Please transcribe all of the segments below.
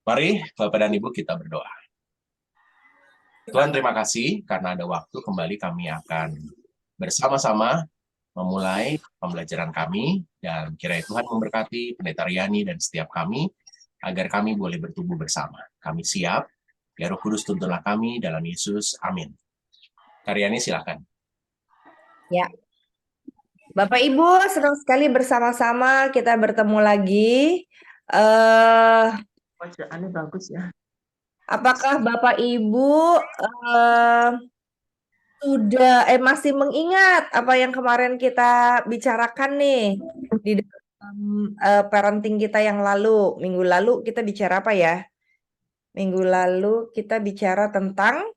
Mari Bapak dan Ibu kita berdoa. Tuhan, terima kasih karena ada waktu kembali kami akan bersama-sama memulai pembelajaran kami, dan kiranya Tuhan memberkati Pendeta Riani dan setiap kami agar kami boleh bertumbuh bersama. Kami siap, ya Roh Kudus tuntunlah kami dalam Yesus. Amin. Riani, silakan. Ya, Bapak Ibu, senang sekali bersama-sama kita bertemu lagi. Bacaannya bagus ya. Apakah Bapak Ibu masih mengingat apa yang kemarin kita bicarakan nih di dalam parenting kita yang lalu? Minggu lalu kita bicara apa ya? Minggu lalu kita bicara tentang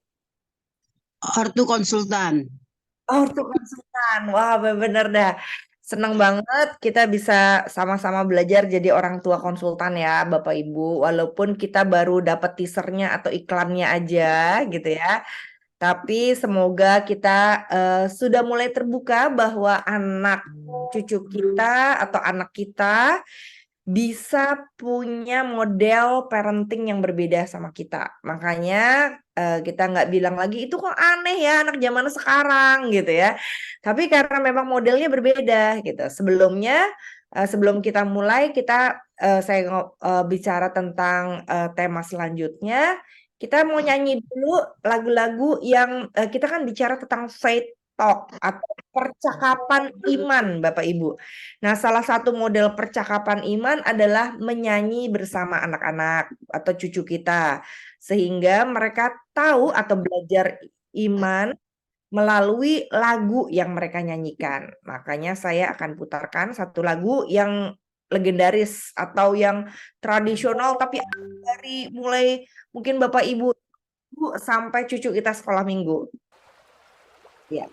Ortu konsultan. ortu konsultan. Wah, bener dah. Senang banget kita bisa sama-sama belajar jadi orang tua konsultan ya, Bapak Ibu. Walaupun kita baru dapat teasernya atau iklannya aja gitu ya. Tapi semoga kita sudah mulai terbuka bahwa anak cucu kita atau anak kita bisa punya model parenting yang berbeda sama kita. Makanya kita nggak bilang lagi itu kok aneh ya anak zaman sekarang gitu ya. Tapi karena memang modelnya berbeda gitu. Sebelum kita mulai saya bicara tentang tema selanjutnya. Kita mau nyanyi dulu lagu-lagu yang kita kan bicara tentang faith talk atau percakapan iman, Bapak Ibu. Nah, salah satu model percakapan iman adalah menyanyi bersama anak-anak atau cucu kita, sehingga mereka tahu atau belajar iman melalui lagu yang mereka nyanyikan. Makanya saya akan putarkan satu lagu yang legendaris atau yang tradisional, tapi dari mulai mungkin Bapak Ibu sampai cucu kita sekolah minggu. Ya.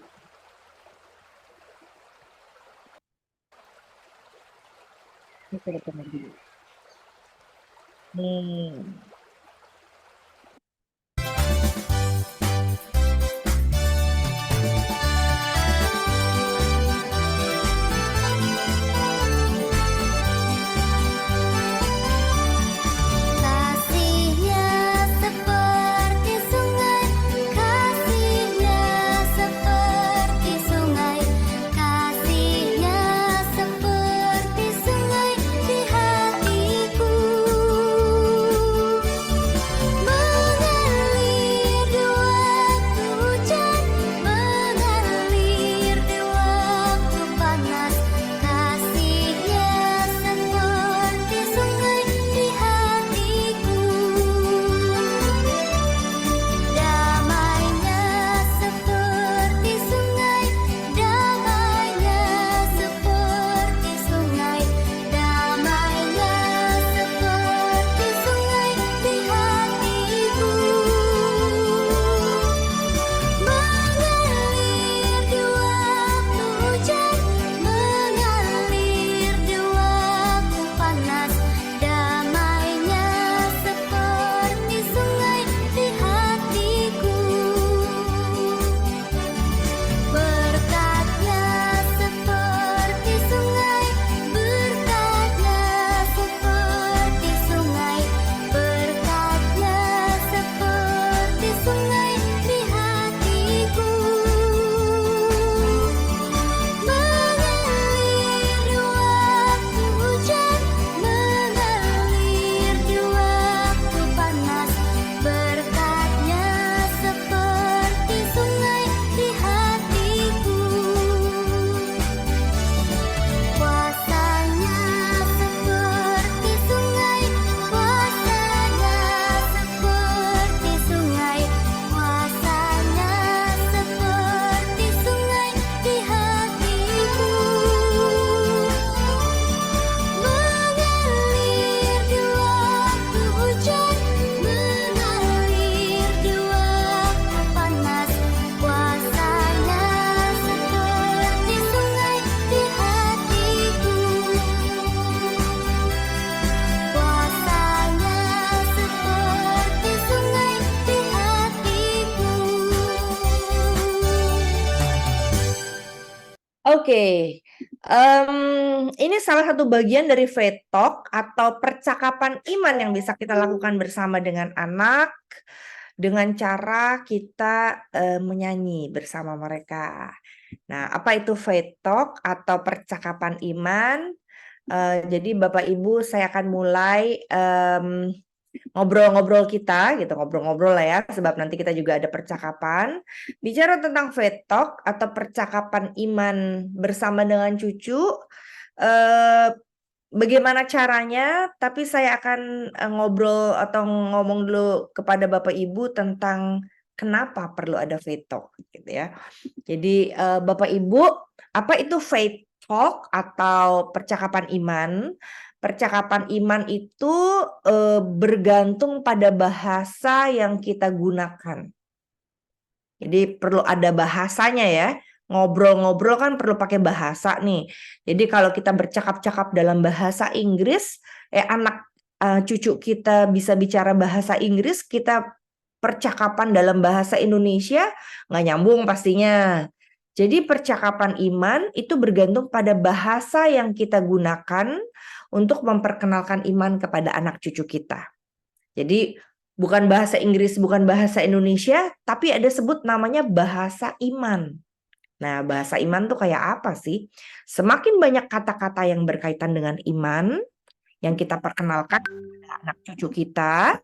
Oke, Ini salah satu bagian dari faith talk atau percakapan iman yang bisa kita lakukan bersama dengan anak dengan cara kita menyanyi bersama mereka. Nah, apa itu faith talk atau percakapan iman? Jadi Bapak Ibu, saya akan mulai ngobrol-ngobrol kita gitu, ngobrol-ngobrol lah ya, sebab nanti kita juga ada percakapan. Bicara tentang faith talk atau percakapan iman bersama dengan cucu, eh, bagaimana caranya? Tapi saya akan ngobrol atau ngomong dulu kepada Bapak Ibu tentang kenapa perlu ada faith talk gitu ya. Jadi Bapak Ibu, apa itu faith talk atau percakapan iman? Percakapan iman itu bergantung pada bahasa yang kita gunakan. Jadi perlu ada bahasanya ya. Ngobrol-ngobrol kan perlu pakai bahasa nih. Jadi kalau kita bercakap-cakap dalam bahasa Inggris, anak cucu kita bisa bicara bahasa Inggris, kita percakapan dalam bahasa Indonesia nggak nyambung pastinya. Jadi percakapan iman itu bergantung pada bahasa yang kita gunakan untuk memperkenalkan iman kepada anak cucu kita. Jadi bukan bahasa Inggris, bukan bahasa Indonesia, tapi ada sebut namanya bahasa iman. Nah, bahasa iman tuh kayak apa sih? Semakin banyak kata-kata yang berkaitan dengan iman yang kita perkenalkan kepada anak cucu kita,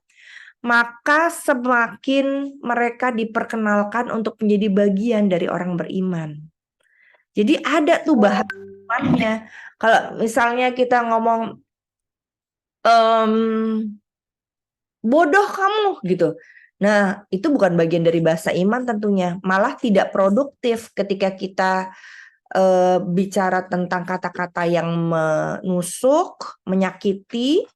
maka semakin mereka diperkenalkan untuk menjadi bagian dari orang beriman. Jadi ada tuh bahasa imannya. Kalau misalnya kita ngomong bodoh kamu gitu. Nah, itu bukan bagian dari bahasa iman tentunya. Malah tidak produktif ketika kita bicara tentang kata-kata yang menusuk, menyakiti,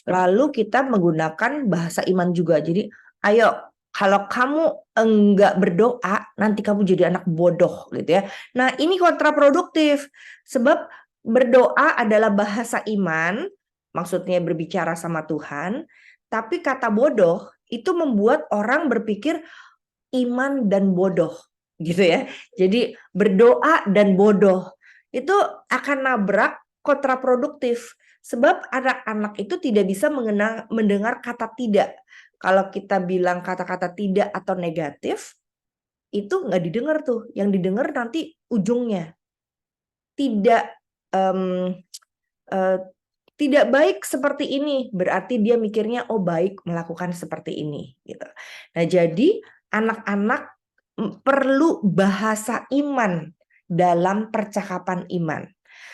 lalu kita menggunakan bahasa iman juga. Jadi, ayo, kalau kamu enggak berdoa, nanti kamu jadi anak bodoh gitu ya. Nah, ini kontraproduktif. Sebab berdoa adalah bahasa iman, maksudnya berbicara sama Tuhan, tapi kata bodoh itu membuat orang berpikir iman dan bodoh gitu ya. Jadi berdoa dan bodoh itu akan nabrak, kontraproduktif. Sebab anak-anak itu tidak bisa mendengar kata tidak. Kalau kita bilang kata-kata tidak atau negatif, itu nggak didengar tuh. Yang didengar nanti ujungnya. Tidak tidak baik seperti ini, berarti dia mikirnya oh baik melakukan seperti ini gitu. Nah, jadi anak-anak perlu bahasa iman dalam percakapan iman.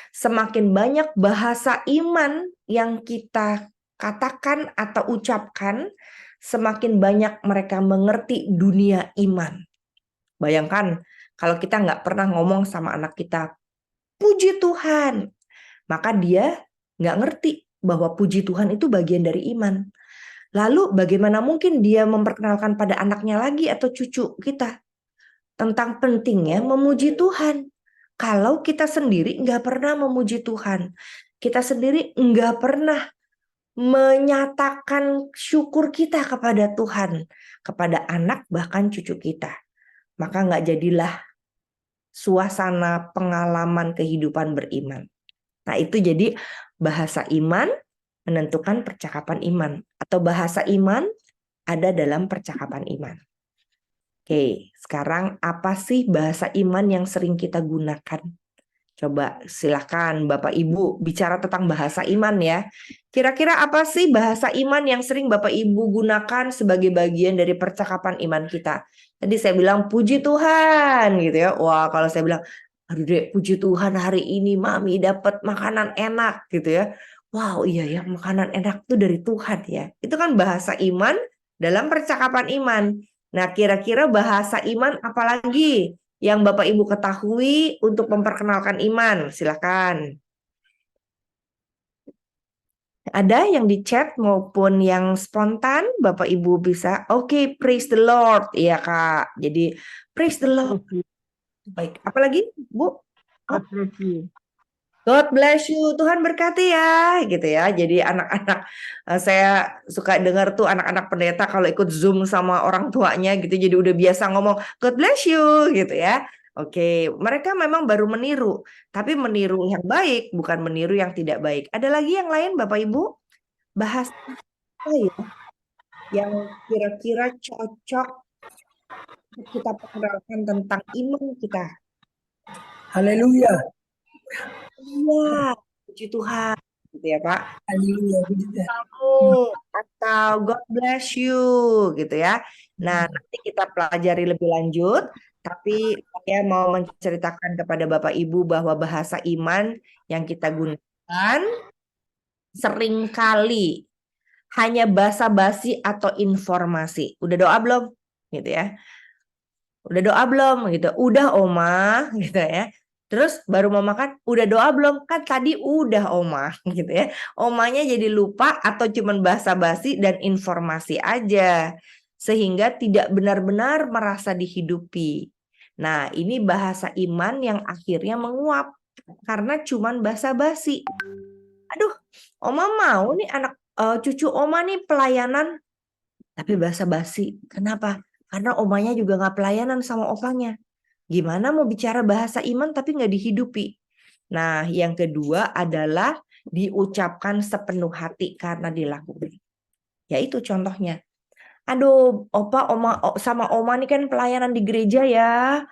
Semakin banyak bahasa iman yang kita katakan atau ucapkan, semakin banyak mereka mengerti dunia iman. Bayangkan kalau kita nggak pernah ngomong sama anak kita, puji Tuhan, maka dia nggak ngerti bahwa puji Tuhan itu bagian dari iman. Lalu bagaimana mungkin dia memperkenalkan pada anaknya lagi atau cucu kita tentang pentingnya memuji Tuhan. Kalau kita sendiri nggak pernah memuji Tuhan, kita sendiri nggak pernah menyatakan syukur kita kepada Tuhan, kepada anak bahkan cucu kita, maka nggak jadilah suasana pengalaman kehidupan beriman. Nah, itu jadi bahasa iman menentukan percakapan iman, atau bahasa iman ada dalam percakapan iman. Oke, sekarang apa sih bahasa iman yang sering kita gunakan? Coba silakan Bapak Ibu bicara tentang bahasa iman ya. Kira-kira apa sih bahasa iman yang sering Bapak Ibu gunakan sebagai bagian dari percakapan iman kita? Tadi saya bilang puji Tuhan gitu ya. Wah, kalau saya bilang aduh dek, puji Tuhan hari ini Mami dapat makanan enak gitu ya. Wow, iya ya, makanan enak tuh dari Tuhan ya. Itu kan bahasa iman dalam percakapan iman. Nah, kira-kira bahasa iman apalagi yang Bapak Ibu ketahui untuk memperkenalkan iman? Silakan. Ada yang di chat maupun yang spontan, Bapak Ibu bisa. Oke, praise the Lord. Iya, Kak. Jadi praise the Lord. Baik. Apalagi, Bu? God bless you, Tuhan berkati ya, gitu ya. Jadi anak-anak, saya suka dengar tuh anak-anak pendeta kalau ikut Zoom sama orang tuanya gitu, jadi udah biasa ngomong God bless you, gitu ya. Oke, mereka memang baru meniru, tapi meniru yang baik, bukan meniru yang tidak baik. Ada lagi yang lain, Bapak Ibu? Bahasa apa ya yang kira-kira cocok kita perkenalkan tentang iman kita? Haleluya. Iya, puji Tuhan, gitu ya Pak. Haleluya. Puji Tuhan. Atau God bless you, gitu ya. Nah, nanti kita pelajari lebih lanjut. Tapi saya mau menceritakan kepada Bapak Ibu bahwa bahasa iman yang kita gunakan seringkali hanya basa-basi atau informasi. Udah doa belum? Gitu ya. Udah doa belum? Gitu. Udah Oma, gitu ya. Terus baru mau makan, udah doa belum? Kan tadi udah Oma, gitu ya. Omanya jadi lupa atau cuman basa-basi dan informasi aja. Sehingga tidak benar-benar merasa dihidupi. Nah, ini bahasa iman yang akhirnya menguap karena cuman basa-basi. Aduh, Oma mau nih cucu Oma nih pelayanan tapi basa-basi. Kenapa? Karena omanya juga nggak pelayanan sama opanya. Gimana mau bicara bahasa iman tapi nggak dihidupi? Nah, yang kedua adalah diucapkan sepenuh hati karena dilakukan. Yaitu contohnya. Aduh, opa, oma, sama oma nih kan pelayanan di gereja ya.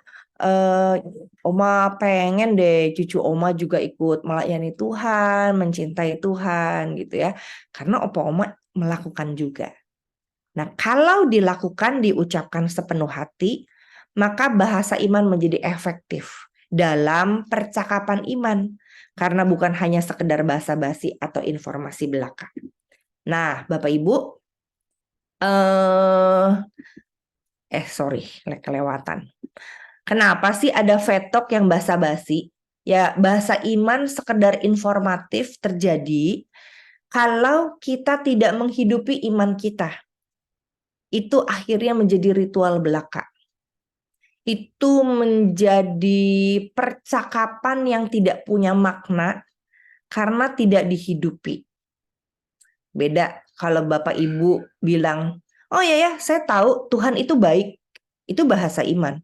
Oma pengen deh cucu oma juga ikut melayani Tuhan, mencintai Tuhan gitu ya. Karena opa oma melakukan juga. Nah, kalau dilakukan, diucapkan sepenuh hati, maka bahasa iman menjadi efektif dalam percakapan iman. Karena bukan hanya sekedar basa-basi atau informasi belaka. Nah, Bapak Ibu, kelewatan. Kenapa sih ada vetok yang basa-basi? Ya, bahasa iman sekedar informatif terjadi kalau kita tidak menghidupi iman kita. Itu akhirnya menjadi ritual belaka. Itu menjadi percakapan yang tidak punya makna karena tidak dihidupi. Beda kalau Bapak Ibu bilang, oh ya saya tahu Tuhan itu baik. Itu bahasa iman.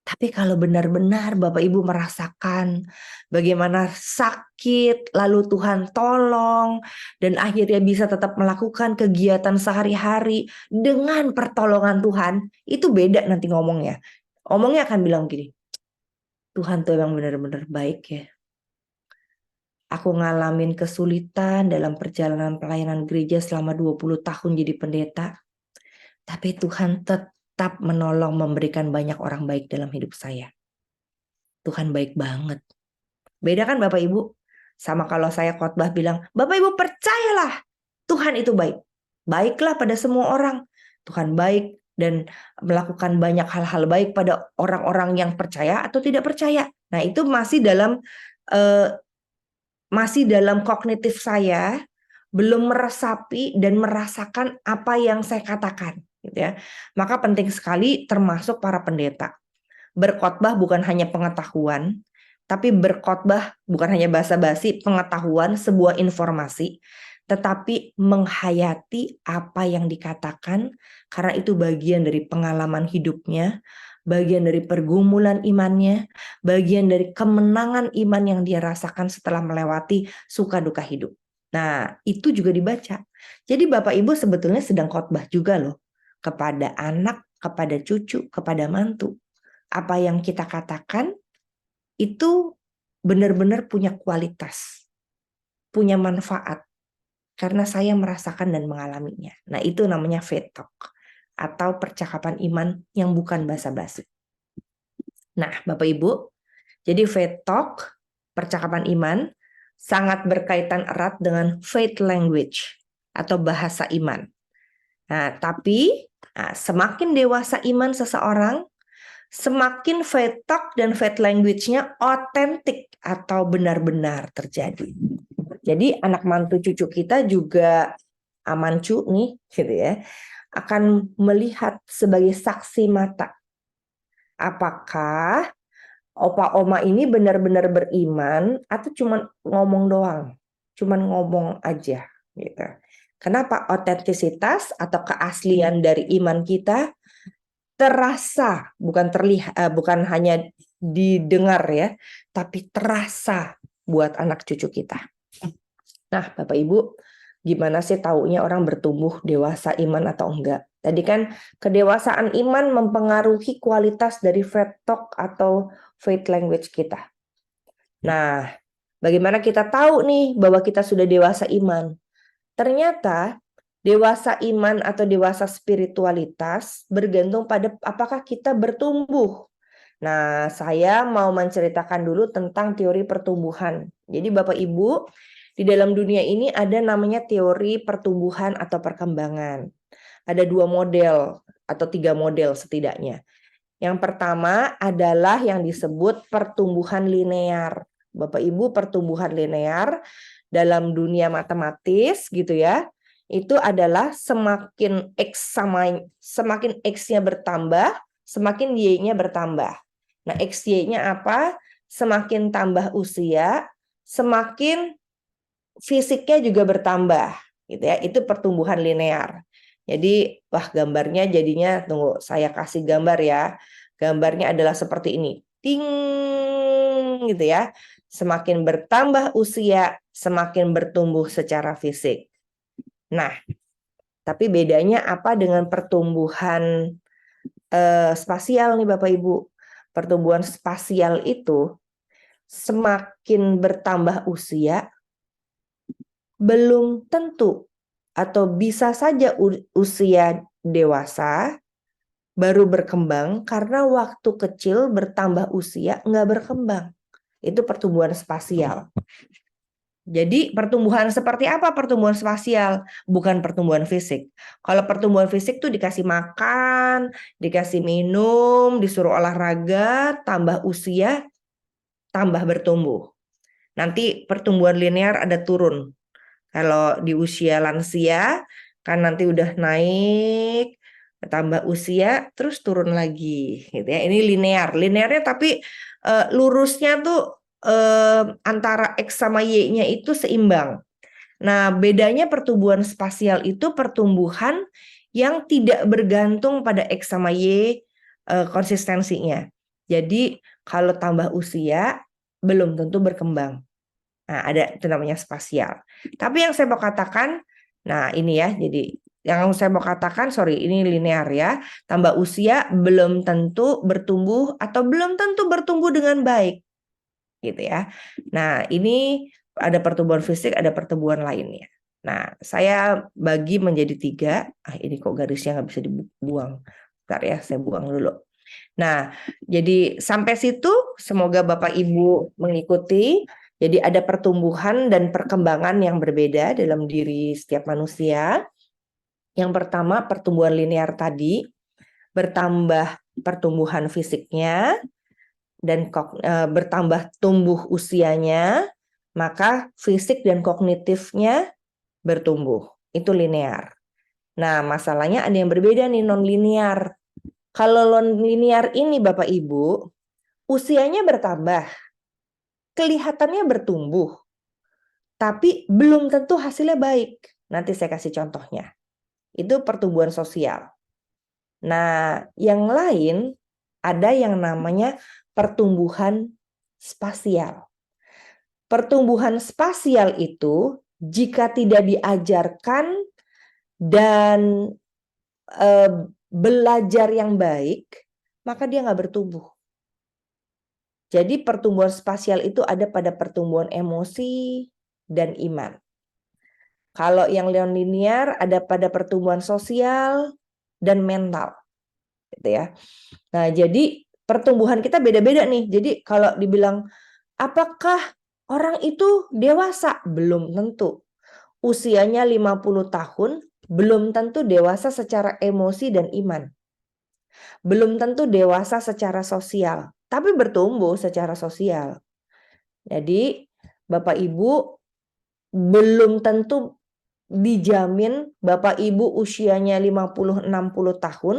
Tapi kalau benar-benar Bapak Ibu merasakan bagaimana sakit, lalu Tuhan tolong, dan akhirnya bisa tetap melakukan kegiatan sehari-hari dengan pertolongan Tuhan, itu beda nanti ngomongnya. Omongnya akan bilang gini, Tuhan tuh emang benar-benar baik ya. Aku ngalamin kesulitan dalam perjalanan pelayanan gereja selama 20 tahun jadi pendeta. Tapi Tuhan tetap menolong memberikan banyak orang baik dalam hidup saya. Tuhan baik banget. Beda kan Bapak Ibu? Sama kalau saya khotbah bilang, Bapak Ibu percayalah Tuhan itu baik. Baiklah pada semua orang. Tuhan baik dan melakukan banyak hal-hal baik pada orang-orang yang percaya atau tidak percaya. Nah, itu masih dalam kognitif saya, belum meresapi dan merasakan apa yang saya katakan, gitu ya. Maka penting sekali termasuk para pendeta. Berkhotbah bukan hanya pengetahuan, tapi berkhotbah bukan hanya basa-basi pengetahuan, sebuah informasi, tetapi menghayati apa yang dikatakan karena itu bagian dari pengalaman hidupnya, bagian dari pergumulan imannya, bagian dari kemenangan iman yang dia rasakan setelah melewati suka duka hidup. Nah, itu juga dibaca. Jadi Bapak Ibu sebetulnya sedang khotbah juga loh kepada anak, kepada cucu, kepada mantu. Apa yang kita katakan itu benar-benar punya kualitas, punya manfaat, karena saya merasakan dan mengalaminya. Nah, itu namanya faith talk, atau percakapan iman yang bukan basa-basi. Nah, Bapak Ibu, jadi faith talk, percakapan iman, sangat berkaitan erat dengan faith language, atau bahasa iman. Nah, tapi semakin dewasa iman seseorang, semakin faith talk dan faith language-nya otentik atau benar-benar terjadi. Jadi anak mantu cucu kita juga amancu nih, gitu ya, akan melihat sebagai saksi mata. Apakah opa oma ini benar-benar beriman atau cuma ngomong doang, cuma ngomong aja, gitu. Kenapa? Otentisitas atau keaslian dari iman kita terasa, bukan terlihat, bukan hanya didengar ya, tapi terasa buat anak cucu kita. Nah, Bapak Ibu, gimana sih taunya orang bertumbuh dewasa iman atau enggak? Tadi kan kedewasaan iman mempengaruhi kualitas dari faith talk atau faith language kita. Nah, bagaimana kita tahu nih bahwa kita sudah dewasa iman? Ternyata dewasa iman atau dewasa spiritualitas bergantung pada apakah kita bertumbuh. Nah, saya mau menceritakan dulu tentang teori pertumbuhan. Jadi Bapak Ibu, di dalam dunia ini ada namanya teori pertumbuhan atau perkembangan. Ada 2 model atau 3 model setidaknya. Yang pertama adalah yang disebut pertumbuhan linear. Bapak Ibu, pertumbuhan linear dalam dunia matematis gitu ya. Itu adalah semakin X-nya bertambah, semakin Y-nya bertambah. Nah, XY-nya apa? Semakin tambah usia, semakin fisiknya juga bertambah, gitu ya. Itu pertumbuhan linear. Jadi, wah gambarnya jadinya, tunggu saya kasih gambar ya. Gambarnya adalah seperti ini. Ting, gitu ya. Semakin bertambah usia, semakin bertumbuh secara fisik. Nah, tapi bedanya apa dengan pertumbuhan spasial nih Bapak Ibu? Pertumbuhan spasial itu semakin bertambah usia, belum tentu atau bisa saja usia dewasa baru berkembang karena waktu kecil bertambah usia nggak berkembang. Itu pertumbuhan spasial. Jadi pertumbuhan seperti apa pertumbuhan spasial? Bukan pertumbuhan fisik. Kalau pertumbuhan fisik tuh dikasih makan, dikasih minum, disuruh olahraga, tambah usia, tambah bertumbuh. Nanti pertumbuhan linear ada turun. Kalau di usia lansia kan nanti udah naik, tambah usia terus turun lagi gitu ya. Ini linear. Linearnya tapi lurusnya tuh antara X sama Y-nya itu seimbang. Nah, bedanya pertumbuhan spasial itu pertumbuhan yang tidak bergantung pada X sama Y konsistensinya. Jadi kalau tambah usia belum tentu berkembang. Nah, ada itu namanya spasial. Tapi yang saya mau katakan, nah ini ya, jadi yang saya mau katakan, sorry, ini linear ya. Tambah usia belum tentu bertumbuh atau belum tentu bertumbuh dengan baik. Gitu ya. Nah, ini ada pertumbuhan fisik, ada pertumbuhan lainnya. Nah, saya bagi menjadi 3. Ini kok garisnya nggak bisa dibuang. Bentar ya, saya buang dulu. Nah, jadi sampai situ semoga Bapak Ibu mengikuti. Jadi ada pertumbuhan dan perkembangan yang berbeda dalam diri setiap manusia. Yang pertama pertumbuhan linear tadi, bertambah pertumbuhan fisiknya, dan bertambah tumbuh usianya, maka fisik dan kognitifnya bertumbuh. Itu linear. Nah, masalahnya ada yang berbeda nih, non-linear. Kalau non-linear ini Bapak Ibu, usianya bertambah, kelihatannya bertumbuh, tapi belum tentu hasilnya baik. Nanti saya kasih contohnya. Itu pertumbuhan sosial. Nah, yang lain ada yang namanya pertumbuhan spasial. Pertumbuhan spasial itu jika tidak diajarkan dan belajar yang baik, maka dia nggak bertumbuh. Jadi pertumbuhan spasial itu ada pada pertumbuhan emosi dan iman. Kalau yang non-linear ada pada pertumbuhan sosial dan mental. Gitu ya. Nah, jadi pertumbuhan kita beda-beda nih. Jadi kalau dibilang apakah orang itu dewasa? Belum tentu. Usianya 50 tahun belum tentu dewasa secara emosi dan iman. Belum tentu dewasa secara sosial, tapi bertumbuh secara sosial. Jadi Bapak Ibu belum tentu dijamin Bapak Ibu usianya 50-60 tahun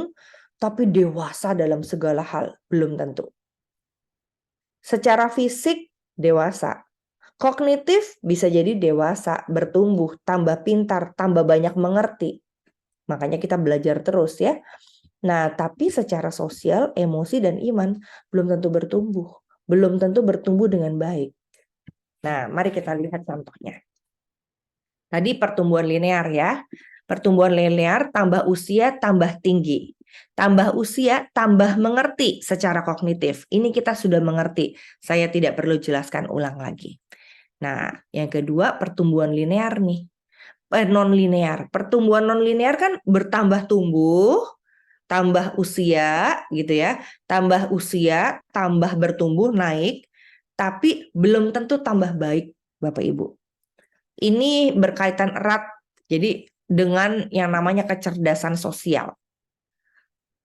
tapi dewasa dalam segala hal, belum tentu. Secara fisik dewasa, kognitif bisa jadi dewasa, bertumbuh, tambah pintar, tambah banyak mengerti. Makanya kita belajar terus ya. Nah, tapi secara sosial, emosi, dan iman belum tentu bertumbuh. Belum tentu bertumbuh dengan baik. Nah, mari kita lihat contohnya. Tadi pertumbuhan linear ya. Pertumbuhan linear tambah usia tambah tinggi. Tambah usia tambah mengerti secara kognitif. Ini kita sudah mengerti. Saya tidak perlu jelaskan ulang lagi. Nah, yang kedua pertumbuhan linear nih. Non-linear. Pertumbuhan non-linear kan bertambah tumbuh, tambah usia gitu ya. Tambah usia, tambah bertumbuh, naik. Tapi belum tentu tambah baik, Bapak Ibu. Ini berkaitan erat jadi dengan yang namanya kecerdasan sosial.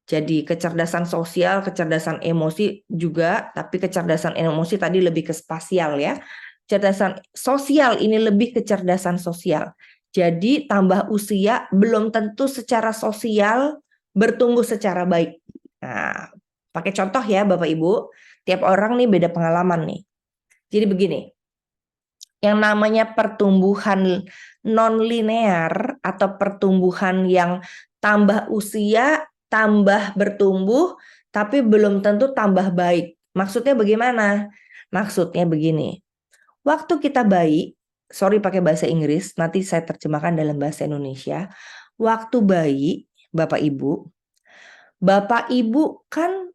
Jadi kecerdasan sosial, kecerdasan emosi juga, tapi kecerdasan emosi tadi lebih ke spasial ya. Kecerdasan sosial ini lebih kecerdasan sosial. Jadi tambah usia belum tentu secara sosial bertumbuh secara baik. Nah, pakai contoh ya Bapak Ibu, tiap orang nih beda pengalaman nih. Jadi begini, yang namanya pertumbuhan non-linear atau pertumbuhan yang tambah usia, tambah bertumbuh, tapi belum tentu tambah baik. Maksudnya bagaimana? Maksudnya begini, waktu kita bayi, sorry pakai bahasa Inggris, nanti saya terjemahkan dalam bahasa Indonesia. Waktu bayi, Bapak Ibu kan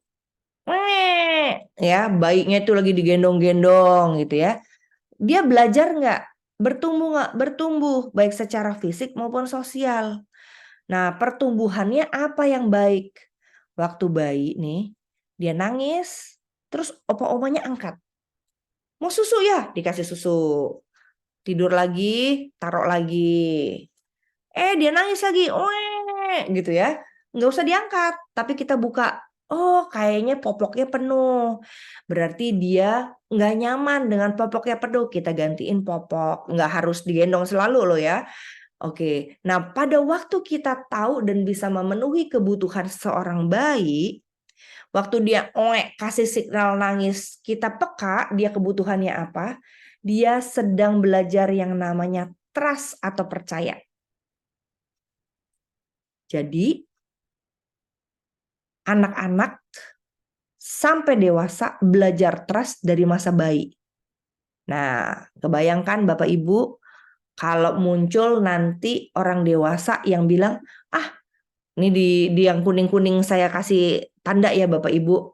ya bayinya itu lagi digendong-gendong gitu ya. Dia belajar nggak? Bertumbuh nggak? Bertumbuh, baik secara fisik maupun sosial. Nah, pertumbuhannya apa yang baik? Waktu bayi nih, dia nangis, terus opa-omanya angkat. Mau susu ya? Dikasih susu. Tidur lagi, taruh lagi. Dia nangis lagi, gitu ya. Nggak usah diangkat, tapi kita buka. Oh, kayaknya popoknya penuh. Berarti dia nggak nyaman dengan popoknya penuh. Kita gantiin popok. Nggak harus digendong selalu loh ya. Oke, nah pada waktu kita tahu dan bisa memenuhi kebutuhan seorang bayi, waktu dia kasih signal nangis, kita peka dia kebutuhannya apa, dia sedang belajar yang namanya trust atau percaya. Jadi anak-anak sampai dewasa belajar trust dari masa bayi. Nah, kebayangkan Bapak Ibu kalau muncul nanti orang dewasa yang bilang, ini di yang kuning-kuning saya kasih tanda ya Bapak Ibu.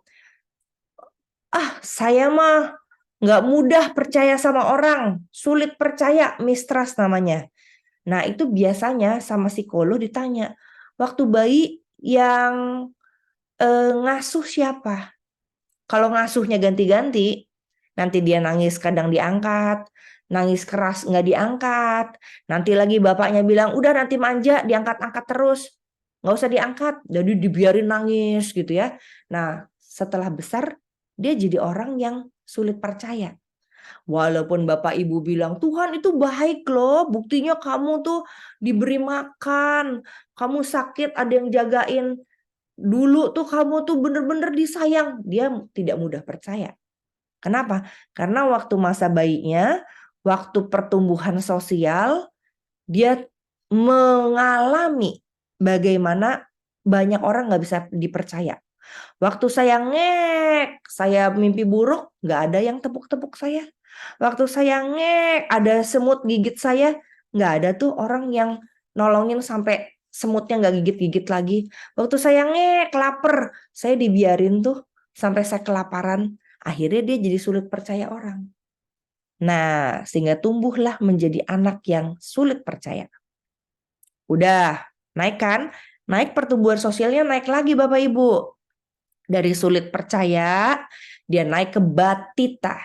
Saya mah nggak mudah percaya sama orang, sulit percaya, mistrust namanya. Nah, itu biasanya sama psikolog ditanya, waktu bayi yang ngasuh siapa? Kalau ngasuhnya ganti-ganti, nanti dia nangis kadang diangkat, nangis keras nggak diangkat, nanti lagi bapaknya bilang, udah nanti manja, diangkat-angkat terus, nggak usah diangkat, jadi dibiarin nangis gitu ya. Nah, setelah besar, dia jadi orang yang sulit percaya. Walaupun Bapak Ibu bilang, Tuhan itu baik loh, buktinya kamu tuh diberi makan, kamu sakit ada yang jagain, dulu tuh kamu tuh bener-bener disayang. Dia tidak mudah percaya. Kenapa? Karena waktu masa bayinya, waktu pertumbuhan sosial, dia mengalami bagaimana banyak orang nggak bisa dipercaya. Waktu saya saya mimpi buruk, nggak ada yang tepuk-tepuk saya. Waktu saya ada semut gigit saya, nggak ada tuh orang yang nolongin sampai semutnya nggak gigit-gigit lagi. Waktu saya lapar, saya dibiarin tuh sampai saya kelaparan. Akhirnya dia jadi sulit percaya orang. Nah, sehingga tumbuhlah menjadi anak yang sulit percaya. Udah, naik kan? Naik pertumbuhan sosialnya naik lagi Bapak Ibu. Dari sulit percaya, dia naik ke batita.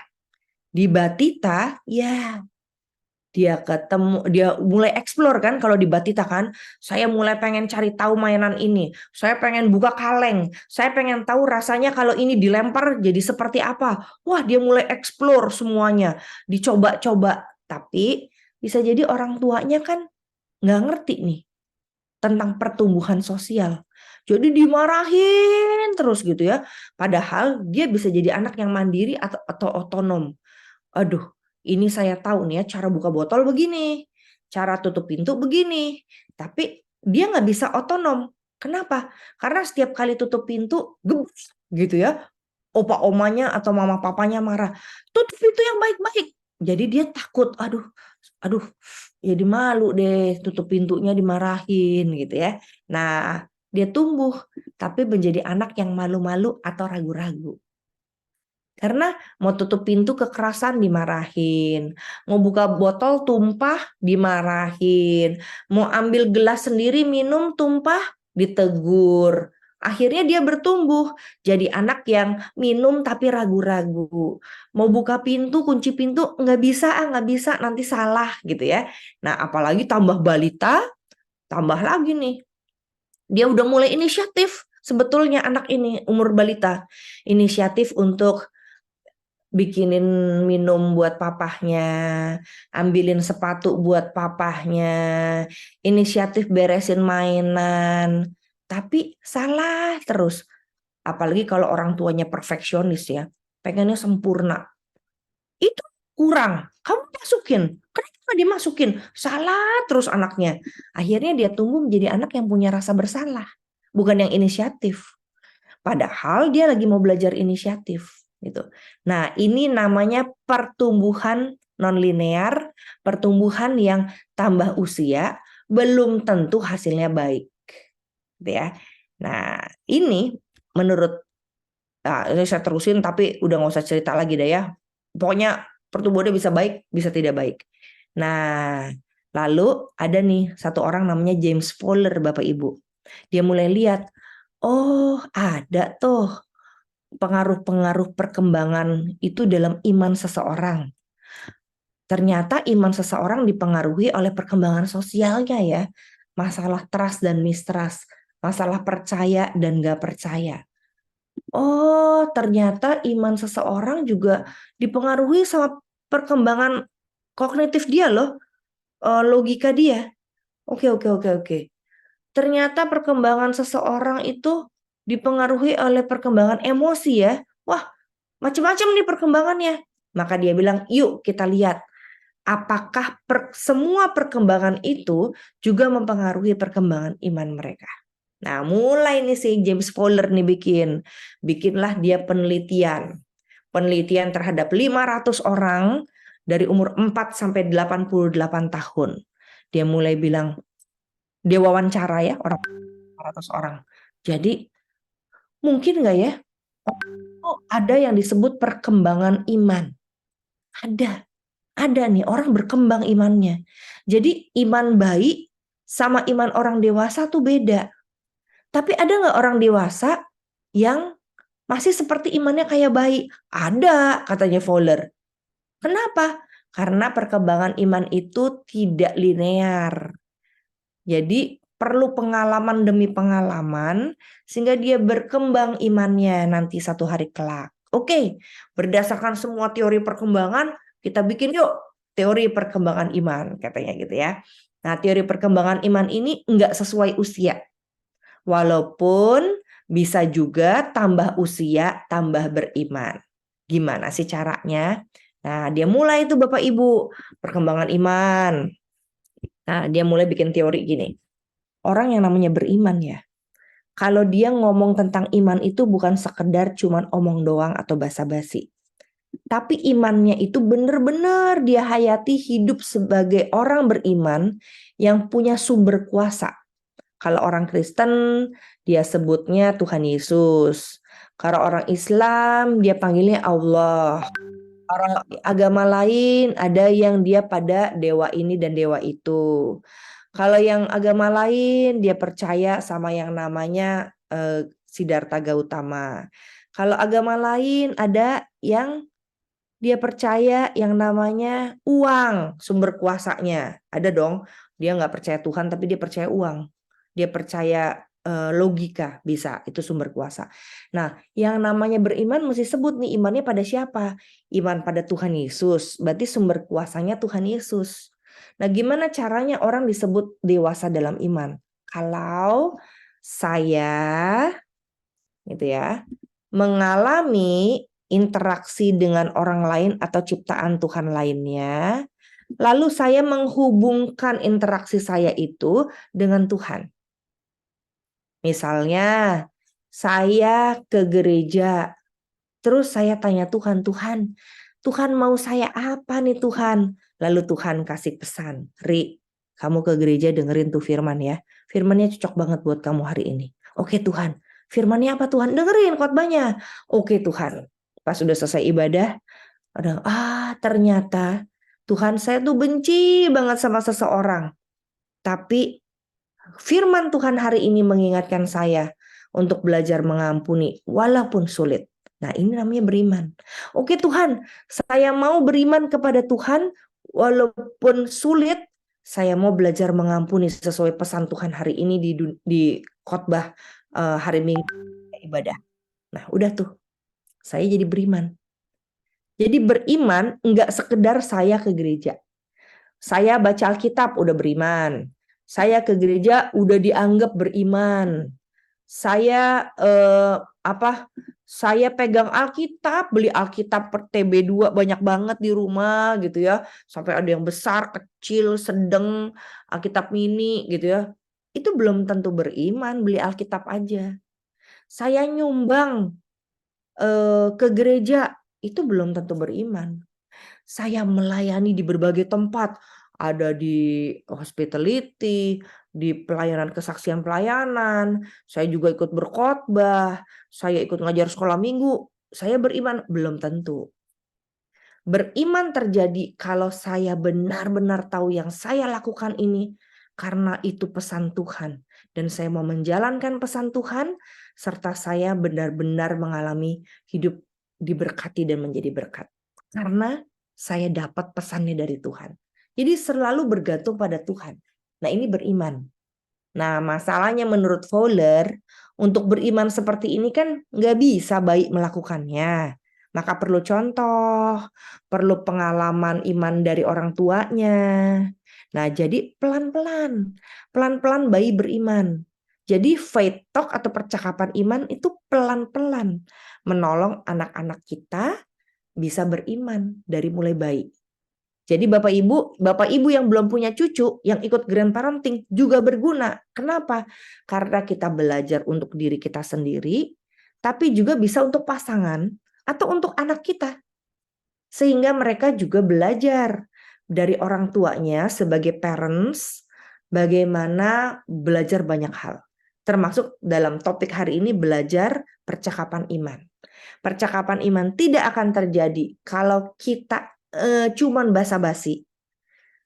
Di batita, ya dia mulai explore kan. Kalau di batita kan, saya mulai pengen cari tahu mainan ini, saya pengen buka kaleng, saya pengen tahu rasanya kalau ini dilempar jadi seperti apa. Wah, dia mulai explore semuanya, dicoba-coba. Tapi bisa jadi orang tuanya kan nggak ngerti nih tentang pertumbuhan sosial, jadi dimarahin terus gitu ya, padahal dia bisa jadi anak yang mandiri atau otonom. Aduh, ini saya tahu nih ya, cara buka botol begini, cara tutup pintu begini. Tapi dia nggak bisa otonom. Kenapa? Karena setiap kali tutup pintu, gebus gitu ya. Opa omanya atau mama papanya marah. Tutup pintu yang baik-baik. Jadi dia takut, aduh, jadi malu deh tutup pintunya dimarahin gitu ya. Nah, dia tumbuh tapi menjadi anak yang malu-malu atau ragu-ragu. Karena mau tutup pintu kekerasan dimarahin, mau buka botol tumpah dimarahin, mau ambil gelas sendiri minum tumpah ditegur. Akhirnya dia bertumbuh jadi anak yang minum tapi ragu-ragu. Mau buka pintu, kunci pintu nggak bisa nanti salah gitu ya. Nah apalagi tambah balita, tambah lagi nih. Dia udah mulai inisiatif sebetulnya anak ini umur balita. Inisiatif untuk bikinin minum buat papahnya, ambilin sepatu buat papahnya, inisiatif beresin mainan, tapi salah terus. Apalagi kalau orang tuanya perfeksionis ya, pengennya sempurna. Itu kurang, kamu masukin. Kenapa nggak dimasukin? Salah terus anaknya. Akhirnya dia tumbuh menjadi anak yang punya rasa bersalah, bukan yang inisiatif. Padahal dia lagi mau belajar inisiatif gitu. Nah, ini namanya pertumbuhan non-linear, pertumbuhan yang tambah usia belum tentu hasilnya baik. Gitu ya. Nah, ini menurut ini saya terusin tapi udah nggak usah cerita lagi deh ya. Pokoknya pertumbuhannya bisa baik, bisa tidak baik. Nah, lalu ada nih satu orang namanya James Fowler, Bapak Ibu. Dia mulai lihat, oh ada tuh pengaruh-pengaruh perkembangan itu dalam iman seseorang. Ternyata iman seseorang dipengaruhi oleh perkembangan sosialnya ya. Masalah trust dan mistrust, masalah percaya dan gak percaya. Oh ternyata iman seseorang juga dipengaruhi sama perkembangan kognitif dia loh, logika dia. Oke. Ternyata perkembangan seseorang itu dipengaruhi oleh perkembangan emosi ya. Wah, macam-macam nih perkembangannya. Maka dia bilang, yuk kita lihat apakah semua perkembangan itu juga mempengaruhi perkembangan iman mereka. Nah, mulai nih si James Fowler nih bikinlah dia penelitian terhadap 500 orang dari umur 4 sampai 88 tahun. Dia mulai bilang, dia wawancara ya 400 orang. Jadi mungkin nggak ya? Oh, ada yang disebut perkembangan iman. Ada nih orang berkembang imannya. Jadi iman bayi sama iman orang dewasa tuh beda. Tapi ada nggak orang dewasa yang masih seperti imannya kayak bayi? Ada, katanya Fowler. Kenapa? Karena perkembangan iman itu tidak linear. Jadi perlu pengalaman demi pengalaman sehingga dia berkembang imannya nanti satu hari kelak. Oke, berdasarkan semua teori perkembangan kita bikin yuk teori perkembangan iman katanya gitu ya. Nah teori perkembangan iman ini enggak sesuai usia. Walaupun bisa juga tambah usia tambah beriman. Gimana sih caranya? Nah dia mulai itu Bapak Ibu perkembangan iman. Nah, dia mulai bikin teori gini. Orang yang namanya beriman ya, kalau dia ngomong tentang iman itu bukan sekedar cuman omong doang atau basa-basi. Tapi imannya itu benar-benar dia hayati hidup sebagai orang beriman yang punya sumber kuasa. Kalau orang Kristen, dia sebutnya Tuhan Yesus. Kalau orang Islam, dia panggilnya Allah. Orang agama lain ada yang dia pada dewa ini dan dewa itu. Kalau yang agama lain dia percaya sama yang namanya Siddhartha Gautama. Kalau agama lain ada yang dia percaya yang namanya uang, sumber kuasanya. Ada dong, dia nggak percaya Tuhan tapi dia percaya uang. Dia percaya logika, bisa, itu sumber kuasa. Nah, yang namanya beriman mesti sebut nih imannya pada siapa? Iman pada Tuhan Yesus, berarti sumber kuasanya Tuhan Yesus. Nah, gimana caranya orang disebut dewasa dalam iman? Kalau saya gitu ya, mengalami interaksi dengan orang lain atau ciptaan Tuhan lainnya, lalu saya menghubungkan interaksi saya itu dengan Tuhan. Misalnya, saya ke gereja, terus saya tanya Tuhan, Tuhan mau saya apa nih Tuhan? Lalu Tuhan kasih pesan, Ri, kamu ke gereja dengerin tuh firman ya. Firmannya cocok banget buat kamu hari ini. Oke Tuhan, firmannya apa Tuhan? Dengerin khotbahnya. Oke Tuhan. Pas sudah selesai ibadah, ternyata Tuhan saya tuh benci banget sama seseorang. Tapi firman Tuhan hari ini mengingatkan saya untuk belajar mengampuni walaupun sulit. Nah, ini namanya beriman. Oke Tuhan, saya mau beriman kepada Tuhan walaupun sulit. Saya mau belajar mengampuni sesuai pesan Tuhan hari ini di khotbah hari Minggu ibadah. Nah, udah tuh. Saya jadi beriman. Jadi beriman enggak sekedar saya ke gereja. Saya baca Alkitab udah beriman. Saya ke gereja udah dianggap beriman. Saya saya pegang Alkitab, beli Alkitab per TB2 banyak banget di rumah gitu ya. Sampai ada yang besar, kecil, sedang, Alkitab mini gitu ya. Itu belum tentu beriman, beli Alkitab aja. Saya nyumbang ke gereja, itu belum tentu beriman. Saya melayani di berbagai tempat, ada di hospitality, di pelayanan kesaksian pelayanan, saya juga ikut berkhotbah, saya ikut ngajar sekolah minggu, saya beriman, belum tentu. Beriman terjadi kalau saya benar-benar tahu yang saya lakukan ini karena itu pesan Tuhan. Dan saya mau menjalankan pesan Tuhan serta saya benar-benar mengalami hidup diberkati dan menjadi berkat. Karena saya dapat pesannya dari Tuhan. Jadi selalu bergantung pada Tuhan. Nah ini beriman. Nah masalahnya menurut Fowler, untuk beriman seperti ini kan nggak bisa baik melakukannya. Maka perlu contoh, perlu pengalaman iman dari orang tuanya. Nah jadi pelan-pelan bayi beriman. Jadi faith talk atau percakapan iman itu pelan-pelan menolong anak-anak kita bisa beriman dari mulai bayi. Jadi Bapak Ibu yang belum punya cucu yang ikut grandparenting juga berguna. Kenapa? Karena kita belajar untuk diri kita sendiri, tapi juga bisa untuk pasangan atau untuk anak kita. Sehingga mereka juga belajar dari orang tuanya sebagai parents bagaimana belajar banyak hal. Termasuk dalam topik hari ini belajar percakapan iman. Percakapan iman tidak akan terjadi kalau kita cuman basa-basi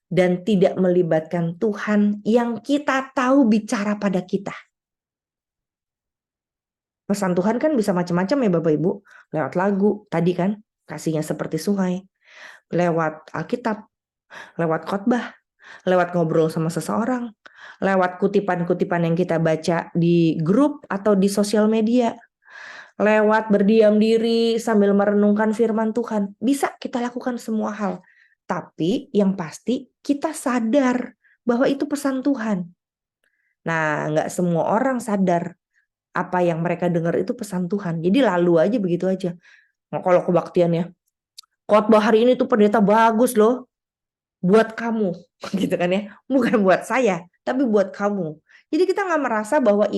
dan tidak melibatkan Tuhan yang kita tahu bicara pada kita. Pesan Tuhan kan bisa macam-macam ya Bapak Ibu. Lewat lagu tadi kan, kasihnya seperti sungai. Lewat Alkitab, lewat khotbah, lewat ngobrol sama seseorang, lewat kutipan-kutipan yang kita baca di grup atau di sosial media. Lewat berdiam diri sambil merenungkan firman Tuhan. Bisa kita lakukan semua hal. Tapi yang pasti kita sadar bahwa itu pesan Tuhan. Nah, nggak semua orang sadar apa yang mereka dengar itu pesan Tuhan. Jadi lalu aja begitu aja. Nah, kalau kebaktiannya, khotbah hari ini tuh pendeta bagus loh. Buat kamu. Gitu kan ya. Bukan buat saya, tapi buat kamu. Jadi kita nggak merasa bahwa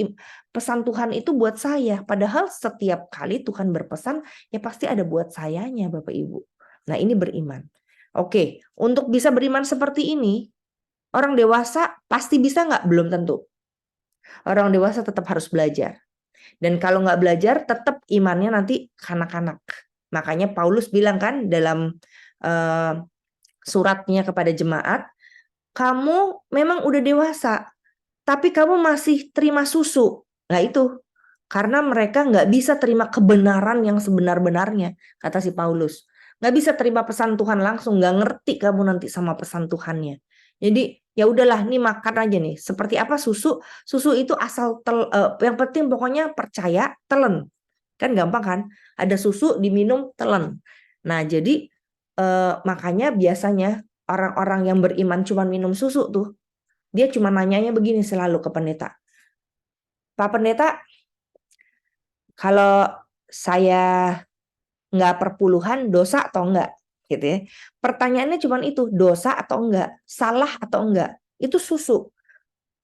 pesan Tuhan itu buat saya. Padahal setiap kali Tuhan berpesan, ya pasti ada buat sayanya Bapak Ibu. Nah ini beriman. Oke, untuk bisa beriman seperti ini, orang dewasa pasti bisa nggak? Belum tentu. Orang dewasa tetap harus belajar. Dan kalau nggak belajar, tetap imannya nanti kanak-kanak. Makanya Paulus bilang kan dalam suratnya kepada jemaat, kamu memang udah dewasa, tapi kamu masih terima susu. Nah itu, karena mereka nggak bisa terima kebenaran yang sebenar-benarnya, kata si Paulus. Nggak bisa terima pesan Tuhan langsung, nggak ngerti kamu nanti sama pesan Tuhannya. Jadi ya udahlah, nih makan aja nih. Seperti apa susu? Susu itu asal yang penting pokoknya percaya, telen. Kan gampang kan? Ada susu diminum, telen. Nah jadi makanya biasanya orang-orang yang beriman cuma minum susu tuh, dia cuma nanyanya begini selalu ke pendeta. Pak Pendeta, kalau saya nggak perpuluhan dosa atau enggak? Gitu ya. Pertanyaannya cuma itu, dosa atau enggak? Salah atau enggak? Itu susu.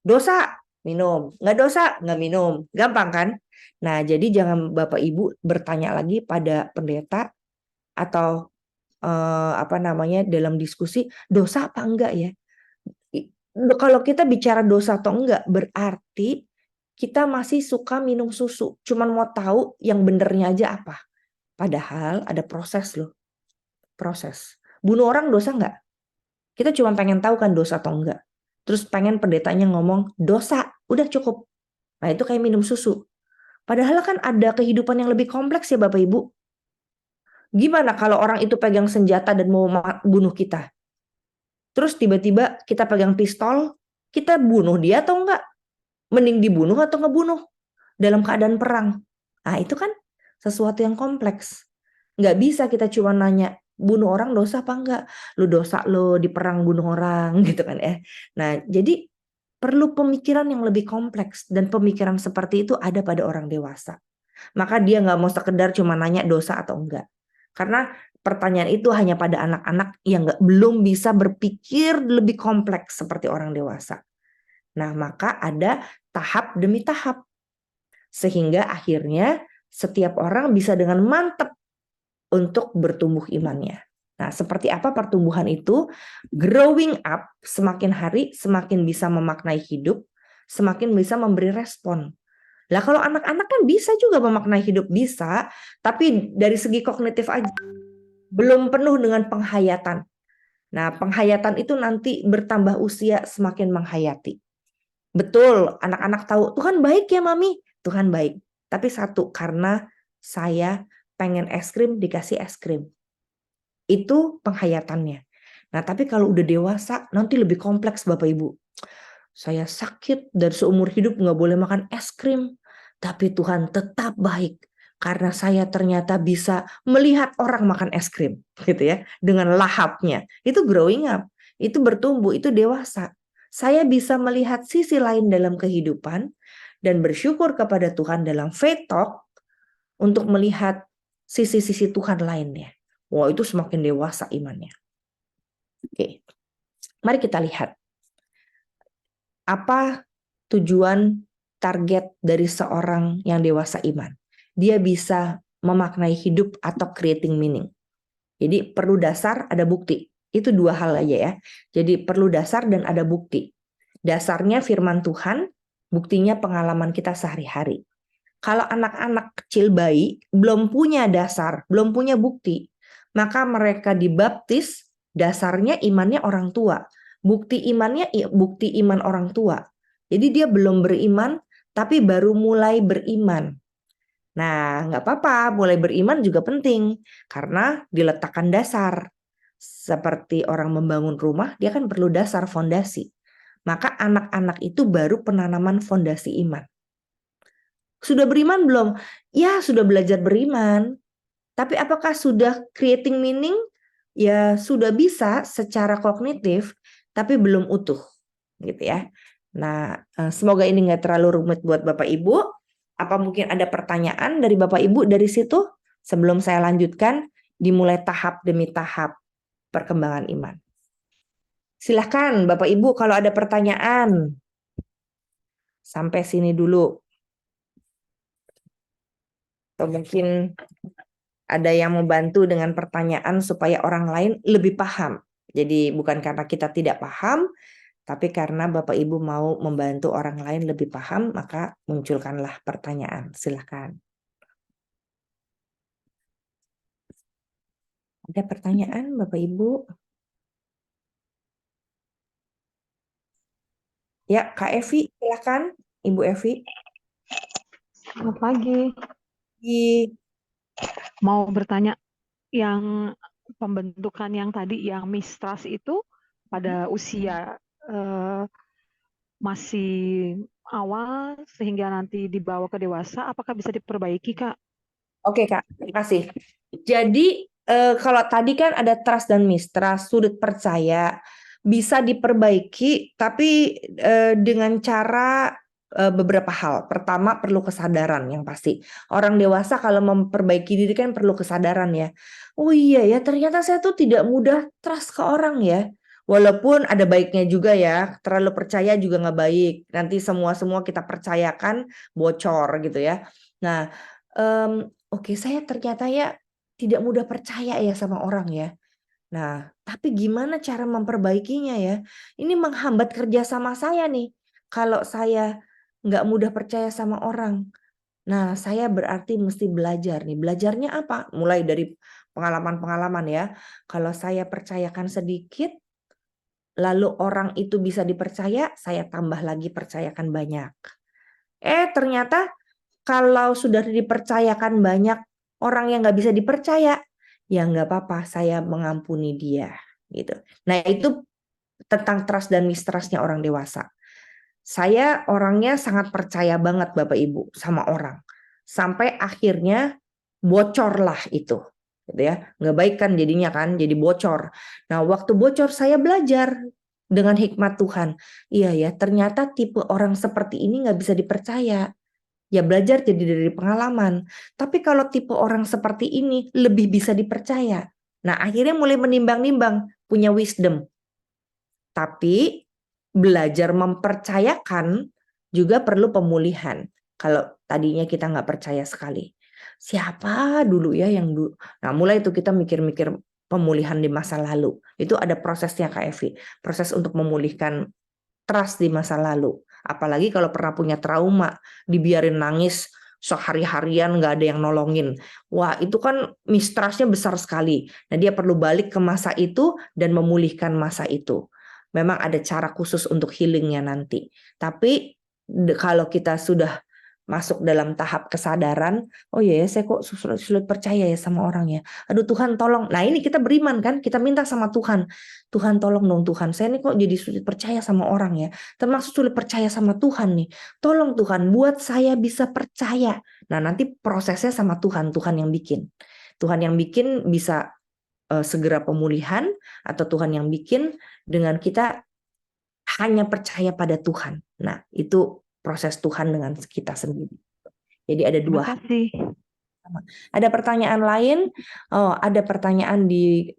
Dosa, minum. Nggak dosa, nggak minum. Gampang kan? Nah, jadi jangan Bapak Ibu bertanya lagi pada pendeta atau dalam diskusi dosa apa enggak ya. Kalau kita bicara dosa atau enggak, berarti kita masih suka minum susu. Cuman mau tahu yang benernya aja apa. Padahal ada proses loh. Proses. Bunuh orang dosa enggak? Kita cuma pengen tahu kan dosa atau enggak. Terus pengen pendetanya ngomong dosa, udah cukup. Nah itu kayak minum susu. Padahal kan ada kehidupan yang lebih kompleks ya Bapak Ibu. Gimana kalau orang itu pegang senjata dan mau bunuh kita? Terus tiba-tiba kita pegang pistol, kita bunuh dia atau enggak? Mending dibunuh atau ngebunuh dalam keadaan perang. Nah itu kan sesuatu yang kompleks. Nggak bisa kita cuma nanya, bunuh orang dosa apa enggak? Lu dosa lo di perang bunuh orang gitu kan ya. Nah jadi perlu pemikiran yang lebih kompleks. Dan pemikiran seperti itu ada pada orang dewasa. Maka dia nggak mau sekedar cuma nanya dosa atau enggak. Karena pertanyaan itu hanya pada anak-anak yang belum bisa berpikir lebih kompleks seperti orang dewasa. Nah, maka ada tahap demi tahap. Sehingga akhirnya setiap orang bisa dengan mantap untuk bertumbuh imannya. Nah, seperti apa pertumbuhan itu? Growing up, semakin hari semakin bisa memaknai hidup, semakin bisa memberi respon. Lah kalau anak-anak kan bisa juga memaknai hidup, bisa, tapi dari segi kognitif aja. Belum penuh dengan penghayatan. Nah, penghayatan itu nanti bertambah usia semakin menghayati. Betul, anak-anak tahu, Tuhan baik ya Mami, Tuhan baik. Tapi satu, karena saya pengen es krim, dikasih es krim. Itu penghayatannya. Nah, tapi kalau udah dewasa, nanti lebih kompleks Bapak Ibu. Saya sakit dan seumur hidup nggak boleh makan es krim. Tapi Tuhan tetap baik. Karena saya ternyata bisa melihat orang makan es krim. Gitu ya. Dengan lahapnya. Itu growing up. Itu bertumbuh. Itu dewasa. Saya bisa melihat sisi lain dalam kehidupan. Dan bersyukur kepada Tuhan dalam faith talk. Untuk melihat sisi-sisi Tuhan lainnya. Wah, itu semakin dewasa imannya. Oke. Mari kita lihat. Apa tujuan target dari seorang yang dewasa iman? Dia bisa memaknai hidup atau creating meaning. Jadi perlu dasar, ada bukti. Itu dua hal aja ya. Jadi perlu dasar dan ada bukti. Dasarnya firman Tuhan, buktinya pengalaman kita sehari-hari. Kalau anak-anak kecil bayi belum punya dasar, belum punya bukti, maka mereka dibaptis, dasarnya imannya orang tua. Bukti imannya bukti iman orang tua. Jadi dia belum beriman, tapi baru mulai beriman. Nah, nggak apa-apa, mulai beriman juga penting. Karena diletakkan dasar. Seperti orang membangun rumah, dia kan perlu dasar fondasi. Maka anak-anak itu baru penanaman fondasi iman. Sudah beriman belum? Ya, sudah belajar beriman. Tapi apakah sudah creating meaning? Ya, sudah bisa secara kognitif, tapi belum utuh, gitu ya. Nah, semoga ini nggak terlalu rumit buat Bapak Ibu. Apa mungkin ada pertanyaan dari Bapak Ibu dari situ? Sebelum saya lanjutkan, dimulai tahap demi tahap perkembangan iman. Silahkan Bapak Ibu kalau ada pertanyaan. Sampai sini dulu. Atau mungkin ada yang membantu dengan pertanyaan supaya orang lain lebih paham. Jadi bukan karena kita tidak paham, tapi karena Bapak Ibu mau membantu orang lain lebih paham, maka munculkanlah pertanyaan. Silakan. Ada pertanyaan Bapak Ibu? Ya, Kak Evi, silakan. Ibu Evi. Selamat pagi. Mau bertanya, yang pembentukan yang tadi, yang mistrust itu pada usia masih awal sehingga nanti dibawa ke dewasa, apakah bisa diperbaiki, Kak? Oke, Kak, terima kasih. Jadi, kalau tadi kan ada trust dan mistrust, sudut percaya, bisa diperbaiki, tapi dengan cara beberapa hal. Pertama, perlu kesadaran yang pasti. Orang dewasa kalau memperbaiki diri kan perlu kesadaran ya. Oh iya ya, ternyata saya tuh tidak mudah trust ke orang ya. Walaupun ada baiknya juga ya, terlalu percaya juga nggak baik. Nanti semua kita percayakan bocor gitu ya. Nah, oke, saya ternyata ya tidak mudah percaya ya sama orang ya. Nah, tapi gimana cara memperbaikinya ya? Ini menghambat kerja sama saya nih. Kalau saya nggak mudah percaya sama orang. Nah, saya berarti mesti belajar nih. Belajarnya apa? Mulai dari pengalaman-pengalaman ya. Kalau saya percayakan sedikit, lalu orang itu bisa dipercaya, saya tambah lagi percayakan banyak. Ternyata kalau sudah dipercayakan banyak orang yang nggak bisa dipercaya, ya nggak apa-apa, saya mengampuni dia. Gitu. Nah, itu tentang trust dan mistrustnya orang dewasa. Saya orangnya sangat percaya banget Bapak Ibu sama orang. Sampai akhirnya bocorlah itu. Gitu ya. Nggak baik kan jadinya kan, jadi bocor. Nah, waktu bocor saya belajar dengan hikmat Tuhan. Iya ya, ternyata tipe orang seperti ini nggak bisa dipercaya. Ya belajar jadi dari pengalaman. Tapi kalau tipe orang seperti ini lebih bisa dipercaya. Nah, akhirnya mulai menimbang-nimbang, punya wisdom. Tapi belajar mempercayakan juga perlu pemulihan. Kalau tadinya kita nggak percaya sekali. Siapa dulu ya yang dulu? Nah, mulai itu kita mikir-mikir pemulihan di masa lalu. Itu ada prosesnya Kak Evi. Proses untuk memulihkan trust di masa lalu. Apalagi kalau pernah punya trauma, dibiarin nangis sehari-harian nggak ada yang nolongin. Wah, itu kan mistrustnya besar sekali. Nah, dia perlu balik ke masa itu dan memulihkan masa itu. Memang ada cara khusus untuk healingnya nanti. Tapi kalau kita sudah masuk dalam tahap kesadaran, oh iya ya, saya kok sulit percaya ya sama orang ya. Aduh Tuhan tolong. Nah, ini kita beriman kan, kita minta sama Tuhan. Tuhan tolong dong Tuhan, saya ini kok jadi sulit percaya sama orang ya. Termasuk sulit percaya sama Tuhan nih. Tolong Tuhan, buat saya bisa percaya. Nah, nanti prosesnya sama Tuhan, Tuhan yang bikin. Tuhan yang bikin bisa segera pemulihan, atau Tuhan yang bikin dengan kita hanya percaya pada Tuhan. Nah, itu proses Tuhan dengan kita sendiri. Jadi ada Terima dua. kasih. Ada pertanyaan lain? Oh, ada pertanyaan di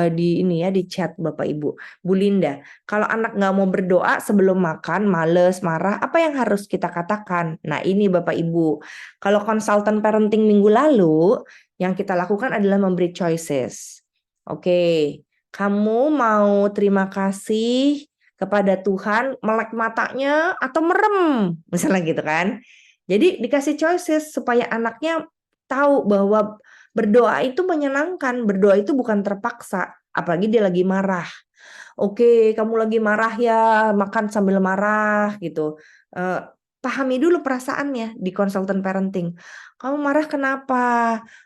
ini ya, di chat Bapak Ibu. Bu Linda, kalau anak nggak mau berdoa sebelum makan, males, marah, apa yang harus kita katakan? Nah, ini Bapak Ibu. Kalau konsultan parenting minggu lalu, yang kita lakukan adalah memberi choices. Oke, kamu mau terima kasih kepada Tuhan, melek matanya atau merem, misalnya gitu kan. Jadi dikasih choices supaya anaknya tahu bahwa berdoa itu menyenangkan, berdoa itu bukan terpaksa, apalagi dia lagi marah. Oke, kamu lagi marah ya, makan sambil marah gitu. Pahami dulu perasaannya di konsultan parenting. Kamu marah kenapa?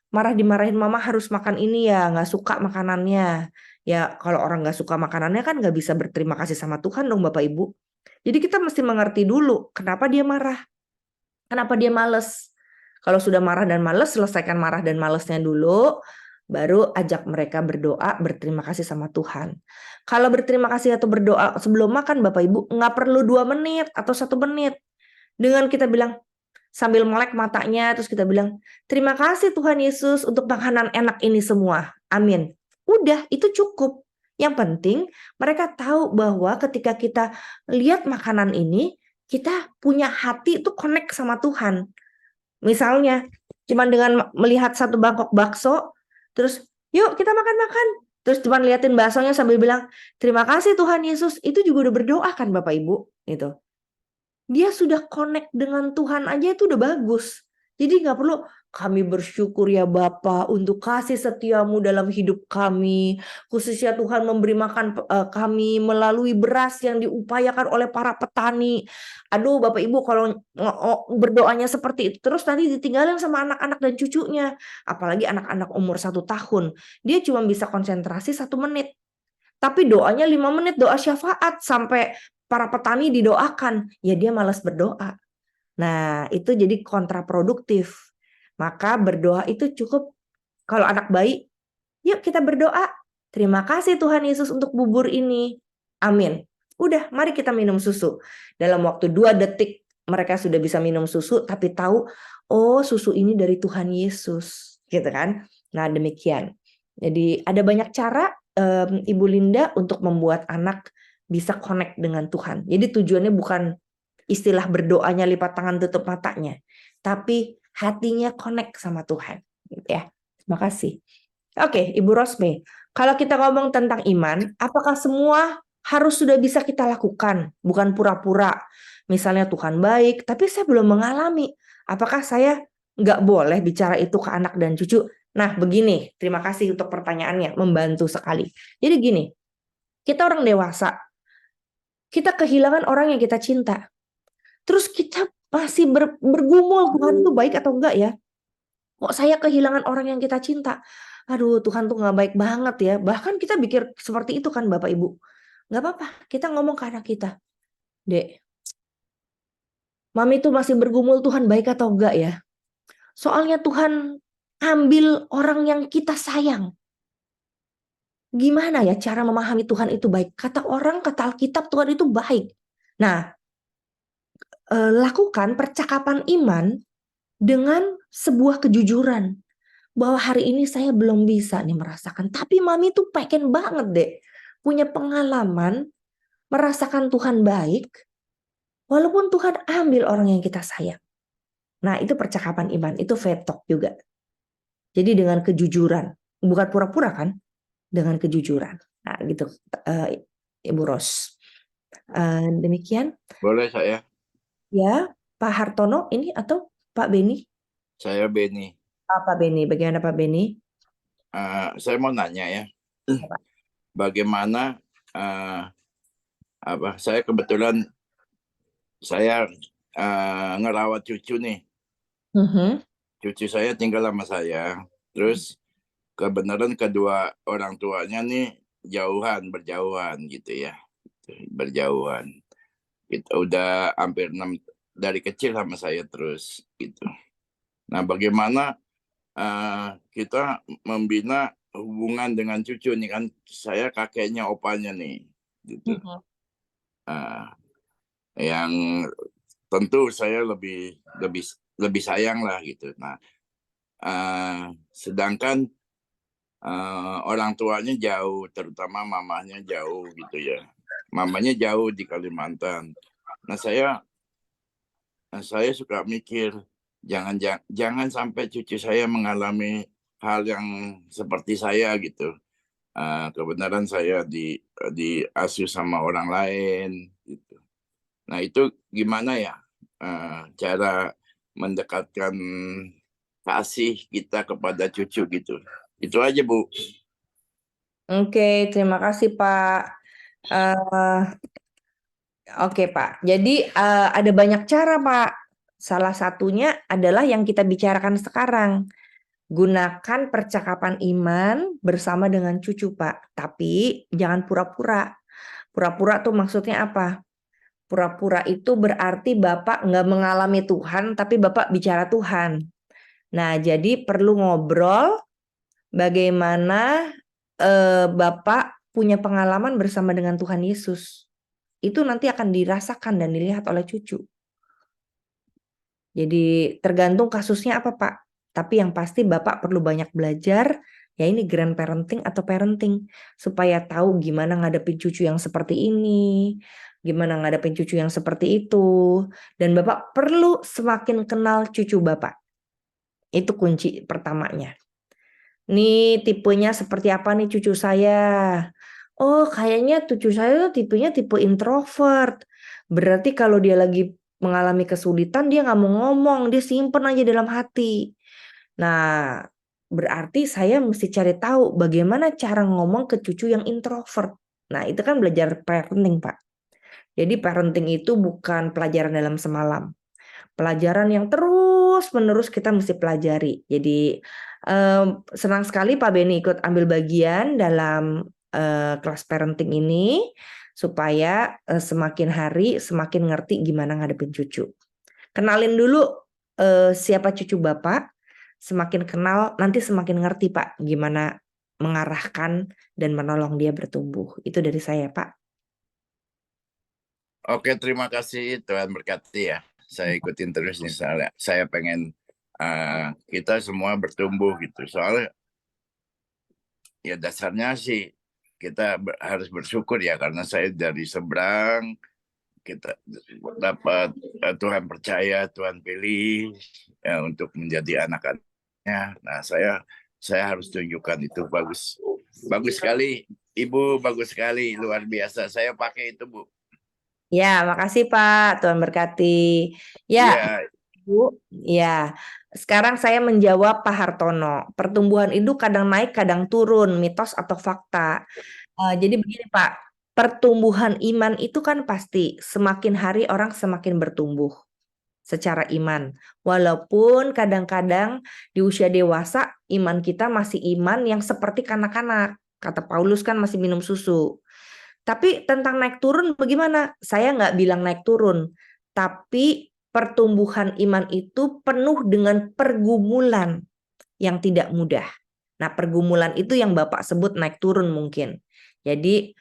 Marah dimarahin mama harus makan ini ya, nggak suka makanannya. Ya kalau orang nggak suka makanannya kan nggak bisa berterima kasih sama Tuhan dong Bapak Ibu. Jadi kita mesti mengerti dulu kenapa dia marah, kenapa dia males. Kalau sudah marah dan males, selesaikan marah dan malesnya dulu, baru ajak mereka berdoa, berterima kasih sama Tuhan. Kalau berterima kasih atau berdoa sebelum makan Bapak Ibu, nggak perlu 2 menit atau 1 menit. Dengan kita bilang, sambil melek matanya, terus kita bilang, terima kasih Tuhan Yesus untuk makanan enak ini semua. Amin. Udah, itu cukup. Yang penting mereka tahu bahwa ketika kita lihat makanan ini, kita punya hati itu connect sama Tuhan. Misalnya, cuma dengan melihat satu mangkok bakso, terus yuk kita makan-makan. Terus cuma liatin baksonya sambil bilang, terima kasih Tuhan Yesus. Itu juga udah berdoa kan Bapak Ibu. Gitu. Dia sudah connect dengan Tuhan aja itu udah bagus. Jadi nggak perlu kami bersyukur ya Bapa untuk kasih setiamu dalam hidup kami. Khususnya Tuhan memberi makan kami melalui beras yang diupayakan oleh para petani. Aduh Bapak Ibu kalau berdoanya seperti itu terus nanti ditinggalin sama anak-anak dan cucunya. Apalagi anak-anak umur 1 tahun. Dia cuma bisa konsentrasi 1 menit. Tapi doanya 5 menit, doa syafaat sampai para petani didoakan. Ya dia malas berdoa. Nah, itu jadi kontraproduktif. Maka berdoa itu cukup kalau anak bayi, yuk kita berdoa. Terima kasih Tuhan Yesus untuk bubur ini. Amin. Udah, mari kita minum susu. Dalam waktu 2 detik mereka sudah bisa minum susu, tapi tahu, oh susu ini dari Tuhan Yesus. Gitu kan. Nah, demikian. Jadi ada banyak cara Ibu Linda untuk membuat anak bisa connect dengan Tuhan. Jadi tujuannya bukan istilah berdoanya lipat tangan tutup matanya, tapi hatinya connect sama Tuhan. Gitu ya. Terima kasih. Oke, Ibu Rosme, kalau kita ngomong tentang iman, apakah semua harus sudah bisa kita lakukan? Bukan pura-pura. Misalnya Tuhan baik, tapi saya belum mengalami. Apakah saya nggak boleh bicara itu ke anak dan cucu? Nah, begini, terima kasih untuk pertanyaannya, membantu sekali. Jadi gini, kita orang dewasa, kita kehilangan orang yang kita cinta. Terus kita masih bergumul, Tuhan itu baik atau enggak ya? Kok saya kehilangan orang yang kita cinta? Aduh, Tuhan tuh nggak baik banget ya. Bahkan kita pikir seperti itu kan Bapak Ibu. Nggak apa-apa, kita ngomong ke anak kita. Dek, Mami tuh masih bergumul Tuhan baik atau enggak ya? Soalnya Tuhan ambil orang yang kita sayang. Gimana ya cara memahami Tuhan itu baik? Kata orang, kata Alkitab, Tuhan itu baik. Nah, lakukan percakapan iman dengan sebuah kejujuran. Bahwa hari ini saya belum bisa nih merasakan. Tapi Mami tuh pengen banget deh. Punya pengalaman, merasakan Tuhan baik. Walaupun Tuhan ambil orang yang kita sayang. Nah, itu percakapan iman. Itu faith talk juga. Jadi dengan kejujuran. Bukan pura-pura kan? Dengan kejujuran. Nah, gitu. Ibu Ros. Demikian. Boleh saya? Ya, Pak Hartono ini atau Pak Beni? Saya Beni. Pak Beni, bagaimana Pak Beni? Saya mau nanya ya. Bagaimana saya kebetulan saya ngerawat cucu nih. Cucu saya tinggal sama saya. Terus kebenaran kedua orang tuanya nih berjauhan gitu ya. Berjauhan. Kita udah hampir 6 dari kecil sama saya terus gitu. Nah, bagaimana kita membina hubungan dengan cucu nih, kan saya kakeknya opanya nih gitu. Yang tentu saya lebih sayang lah gitu. Nah, sedangkan orang tuanya jauh, terutama mamanya jauh gitu ya. Mamanya jauh di Kalimantan. Nah, saya suka mikir jangan sampai cucu saya mengalami hal yang seperti saya gitu. Kebenaran saya diasuh sama orang lain gitu. Nah, itu gimana ya cara mendekatkan kasih kita kepada cucu gitu. Itu aja, Bu. Oke, terima kasih Pak. Oke Pak, jadi ada banyak cara Pak. Salah satunya adalah yang kita bicarakan sekarang. Gunakan percakapan iman bersama dengan cucu Pak. Tapi jangan pura-pura. Pura-pura tuh maksudnya apa? Pura-pura itu berarti Bapak nggak mengalami Tuhan, tapi Bapak bicara Tuhan. Nah, jadi perlu ngobrol bagaimana Bapak punya pengalaman bersama dengan Tuhan Yesus. Itu nanti akan dirasakan dan dilihat oleh cucu. Jadi tergantung kasusnya apa Pak. Tapi yang pasti Bapak perlu banyak belajar, ya ini grandparenting atau parenting. Supaya tahu gimana ngadepin cucu yang seperti ini, gimana ngadepin cucu yang seperti itu. Dan Bapak perlu semakin kenal cucu Bapak. Itu kunci pertamanya. Nih tipenya seperti apa nih cucu saya? Oh kayaknya cucu saya tuh tipenya tipe introvert. Berarti kalau dia lagi mengalami kesulitan dia nggak mau ngomong, dia simpen aja dalam hati. Nah berarti saya mesti cari tahu bagaimana cara ngomong ke cucu yang introvert. Nah itu kan belajar parenting Pak. Jadi parenting itu bukan pelajaran dalam semalam. Pelajaran yang terus-menerus kita mesti pelajari. Jadi senang sekali Pak Beni ikut ambil bagian dalam kelas parenting ini supaya semakin hari semakin ngerti gimana ngadepin cucu. Kenalin dulu siapa cucu Bapak, semakin kenal nanti semakin ngerti Pak gimana mengarahkan dan menolong dia bertumbuh. Itu dari saya Pak. Oke, terima kasih, Tuhan berkati ya. Saya ikutin terus nih, saya pengen kita semua bertumbuh gitu. Soalnya ya dasarnya sih kita harus bersyukur ya, karena saya dari seberang kita dapat Tuhan percaya, Tuhan pilih ya, untuk menjadi anak-anaknya. Nah, saya harus tunjukkan itu bagus sekali, Ibu, bagus sekali, luar biasa. Saya pakai itu, Bu. Ya, makasih Pak. Tuhan berkati. Ya, Ya, Bu. Ya. Sekarang saya menjawab Pak Hartono. Pertumbuhan itu kadang naik, kadang turun, mitos atau fakta. Jadi begini Pak, pertumbuhan iman itu kan pasti semakin hari orang semakin bertumbuh secara iman. Walaupun kadang-kadang di usia dewasa iman kita masih iman yang seperti kanak-kanak. Kata Paulus kan masih minum susu. Tapi tentang naik turun bagaimana? Saya nggak bilang naik turun. Tapi pertumbuhan iman itu penuh dengan pergumulan yang tidak mudah. Nah, pergumulan itu yang Bapak sebut naik turun mungkin. Jadi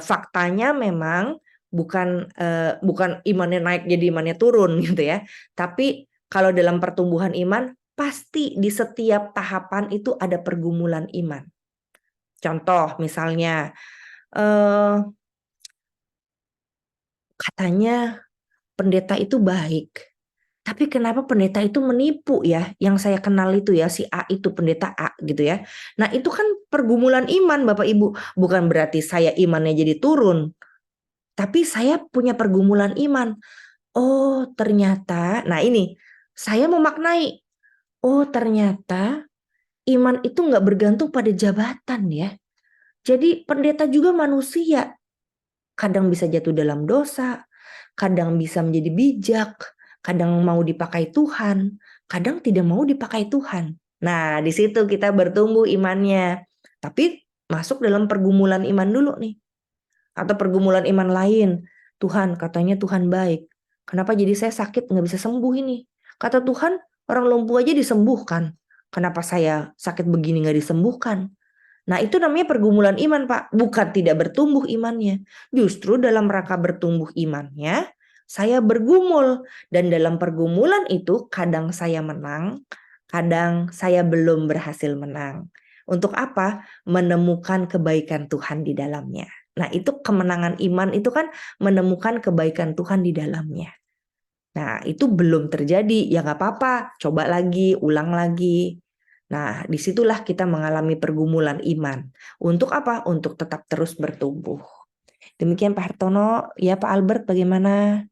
faktanya memang bukan imannya naik jadi imannya turun gitu ya. Tapi kalau dalam pertumbuhan iman pasti di setiap tahapan itu ada pergumulan iman. Contoh misalnya katanya pendeta itu baik. Tapi kenapa pendeta itu menipu ya? Yang saya kenal itu ya si A itu pendeta A gitu ya. Nah, itu kan pergumulan iman Bapak Ibu. Bukan berarti saya imannya jadi turun. Tapi saya punya pergumulan iman. Oh, ternyata, nah ini saya memaknai. Oh, ternyata iman itu nggak bergantung pada jabatan ya. Jadi pendeta juga manusia. Kadang bisa jatuh dalam dosa, kadang bisa menjadi bijak, kadang mau dipakai Tuhan, kadang tidak mau dipakai Tuhan. Nah, di situ kita bertumbuh imannya. Tapi masuk dalam pergumulan iman dulu nih. Atau pergumulan iman lain. Tuhan, katanya Tuhan baik. Kenapa jadi saya sakit nggak bisa sembuh ini? Kata Tuhan, orang lumpuh aja disembuhkan. Kenapa saya sakit begini nggak disembuhkan? Nah, itu namanya pergumulan iman, Pak. Bukan tidak bertumbuh imannya. Justru dalam rangka bertumbuh imannya, saya bergumul. Dan dalam pergumulan itu, kadang saya menang, kadang saya belum berhasil menang. Untuk apa? Menemukan kebaikan Tuhan di dalamnya. Nah, itu kemenangan iman itu kan menemukan kebaikan Tuhan di dalamnya. Nah, itu belum terjadi. Ya nggak apa-apa, coba lagi, ulang lagi. Nah, disitulah kita mengalami pergumulan iman. Untuk apa? Untuk tetap terus bertumbuh. Demikian Pak Hartono. Ya Pak Albert bagaimana?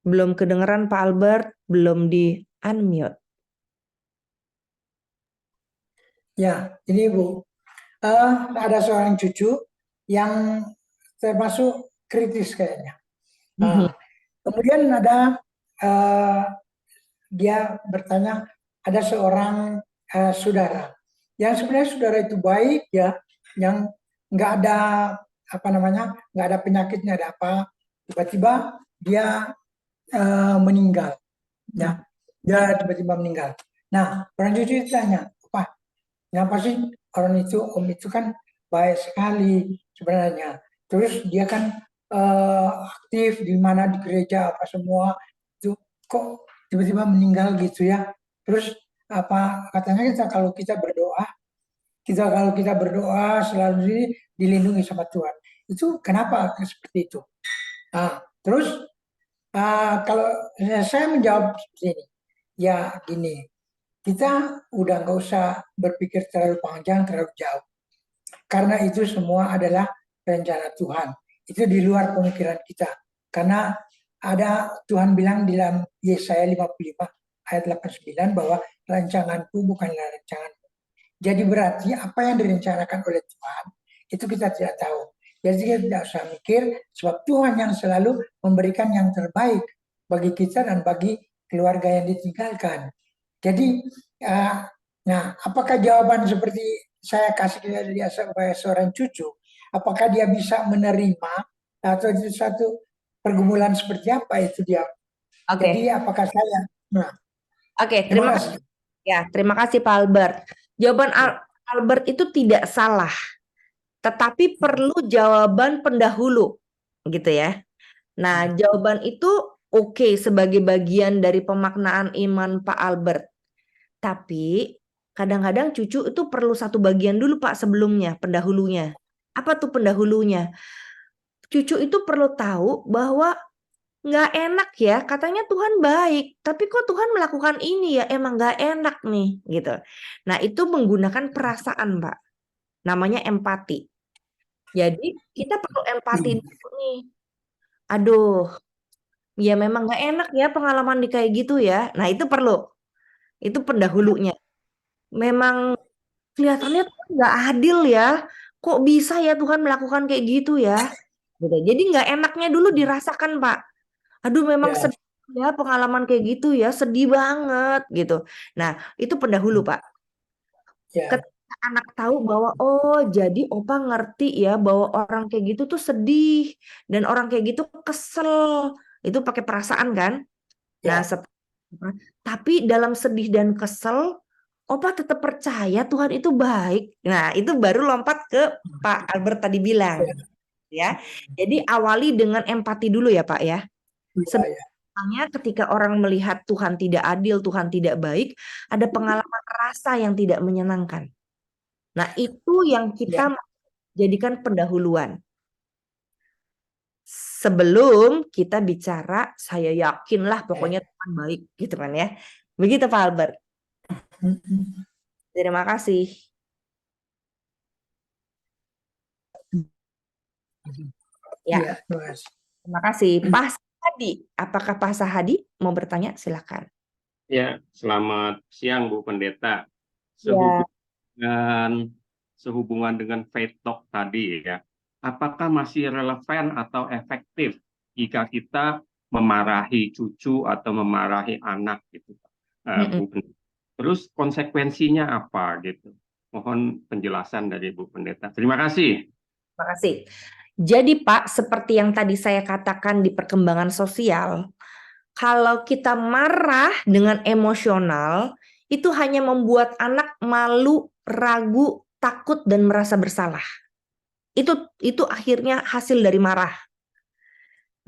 Belum kedengeran Pak Albert, belum di unmute. Ya, ini Bu. Ada seorang cucu yang termasuk kritis kayaknya. Kemudian ada dia bertanya, ada seorang saudara yang sebenarnya saudara itu baik ya, yang nggak ada nggak ada penyakitnya, ada apa, tiba-tiba dia meninggal, ya, dia tiba-tiba meninggal. Nah, orang cucu itu tanya, Pak, kenapa sih orang itu, om itu kan baik sekali sebenarnya. Terus dia kan aktif di mana di gereja apa semua, itu kok tiba-tiba meninggal gitu ya. Terus apa katanya kalau kita berdoa selalu dilindungi sama Tuhan. Itu kenapa seperti itu? Nah, terus kalau saya menjawab seperti ini, ya gini, kita udah nggak usah berpikir terlalu panjang, terlalu jauh. Karena itu semua adalah rencana Tuhan. Itu di luar pemikiran kita. Karena ada Tuhan bilang di dalam Yesaya 55 ayat 89 bahwa rancanganku bukanlah rancanganmu. Jadi berarti apa yang direncanakan oleh Tuhan itu kita tidak tahu. Jadi kita tidak usah mikir, sebab Tuhan yang selalu memberikan yang terbaik bagi kita dan bagi keluarga yang ditinggalkan. Jadi, nah, apakah jawaban seperti saya kasih dia sebagai seorang cucu, apakah dia bisa menerima atau itu satu pergumulan seperti apa itu dia? Oke. Jadi apakah saya? Nah, Oke, terima kasih. Ya, terima kasih Pak Albert. Jawaban Albert itu tidak salah, tetapi perlu jawaban pendahulu, gitu ya. Nah, jawaban itu oke sebagai bagian dari pemaknaan iman Pak Albert. Tapi Kadang-kadang cucu itu perlu satu bagian dulu Pak sebelumnya, pendahulunya. Apa tuh pendahulunya? Cucu itu perlu tahu bahwa nggak enak ya, katanya Tuhan baik, tapi kok Tuhan melakukan ini ya, emang nggak enak nih, gitu. Nah itu menggunakan perasaan Pak, namanya empati. Jadi kita perlu empati dulu nih. Aduh, ya memang nggak enak ya pengalaman di kayak gitu ya. Nah itu perlu, itu pendahulunya. Memang kelihatannya Tuhan nggak adil ya. Kok bisa ya Tuhan melakukan kayak gitu ya? Gitu. Jadi nggak enaknya dulu dirasakan Pak. Aduh memang Ya, sedih ya pengalaman kayak gitu ya, sedih banget gitu. Nah itu pendahulu Pak. ya, Ketika anak tahu bahwa oh jadi opa ngerti ya bahwa orang kayak gitu tuh sedih dan orang kayak gitu kesel. Itu pakai perasaan kan? Nah, ya, tapi dalam sedih dan kesel, opa tetap percaya Tuhan itu baik. Nah, itu baru lompat ke Pak Albert tadi bilang, ya. Jadi awali dengan empati dulu ya, Pak ya. ya, ya. Sebenarnya ketika orang melihat Tuhan tidak adil, Tuhan tidak baik, ada pengalaman rasa yang tidak menyenangkan. Nah, itu yang kita jadikan pendahuluan. Sebelum kita bicara, saya yakinlah pokoknya Tuhan baik, gitu kan ya. Begitu Pak Albert. Terima kasih. Ya, Ya, terima kasih. terima kasih. Pak Sahadi, apakah Pak Sahadi mau bertanya? Silakan. Ya, selamat siang Bu Pendeta. Ya. Sehubungan dengan faith talk tadi ya, apakah masih relevan atau efektif jika kita memarahi cucu atau memarahi anak gitu, Bu Pendeta? Terus konsekuensinya apa gitu? Mohon penjelasan dari Bu Pendeta. Terima kasih. Terima kasih. Jadi Pak, seperti yang tadi saya katakan di perkembangan sosial, kalau kita marah dengan emosional, itu hanya membuat anak malu, ragu, takut, dan merasa bersalah. Itu akhirnya hasil dari marah.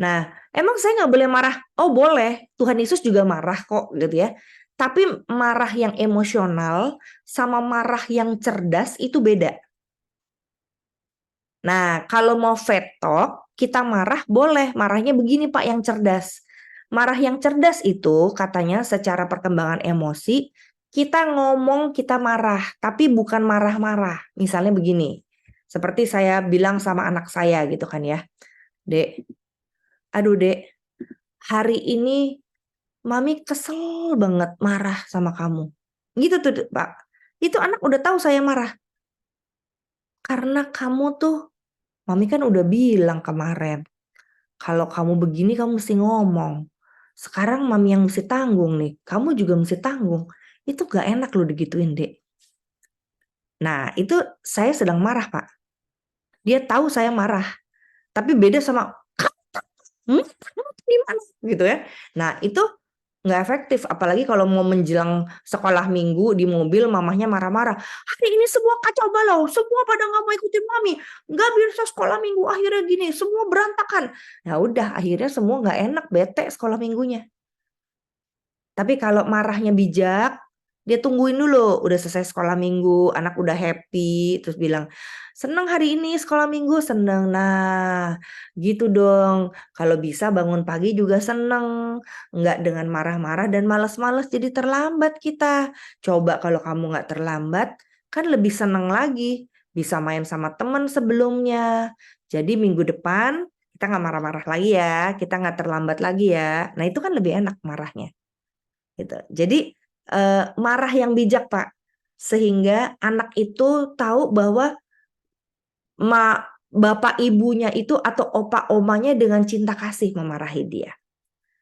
Nah, emang saya nggak boleh marah? Oh boleh, Tuhan Yesus juga marah kok gitu ya. Tapi marah yang emosional sama marah yang cerdas itu beda. Nah, kalau mau faith talk, kita marah boleh, marahnya begini Pak yang cerdas. Marah yang cerdas itu katanya secara perkembangan emosi, kita ngomong kita marah, tapi bukan marah-marah. Misalnya begini, seperti saya bilang sama anak saya gitu kan ya. Dek, aduh dek, hari ini Mami kesel banget marah sama kamu. Gitu tuh Pak. Itu anak udah tahu saya marah. Karena kamu tuh, Mami kan udah bilang kemarin, kalau kamu begini kamu mesti ngomong. Sekarang Mami yang mesti tanggung nih. Kamu juga mesti tanggung. Itu gak enak loh digituin, Dek. Nah, itu saya sedang marah, Pak. Dia tahu saya marah. Tapi beda sama, gimana? Gitu ya. Nah, itu nggak efektif. Apalagi kalau mau menjelang sekolah minggu di mobil, mamahnya marah-marah. Hari ini semua kacau balau. Semua pada nggak mau ikutin Mami. Nggak bisa sekolah minggu akhirnya gini. Semua berantakan. Ya udah, akhirnya semua nggak enak, bete sekolah minggunya. Tapi kalau marahnya bijak, dia tungguin dulu, udah selesai sekolah minggu, anak udah happy, terus bilang, seneng hari ini sekolah minggu, seneng. Nah, gitu dong. Kalau bisa bangun pagi juga seneng, nggak dengan marah-marah dan malas-malas jadi terlambat kita. Coba kalau kamu nggak terlambat, kan lebih seneng lagi, bisa main sama teman sebelumnya. Jadi minggu depan kita nggak marah-marah lagi ya, kita nggak terlambat lagi ya. Nah itu kan lebih enak marahnya. Gitu. Jadi marah yang bijak Pak, sehingga anak itu tahu bahwa bapak ibunya itu atau opa omanya dengan cinta kasih memarahi dia.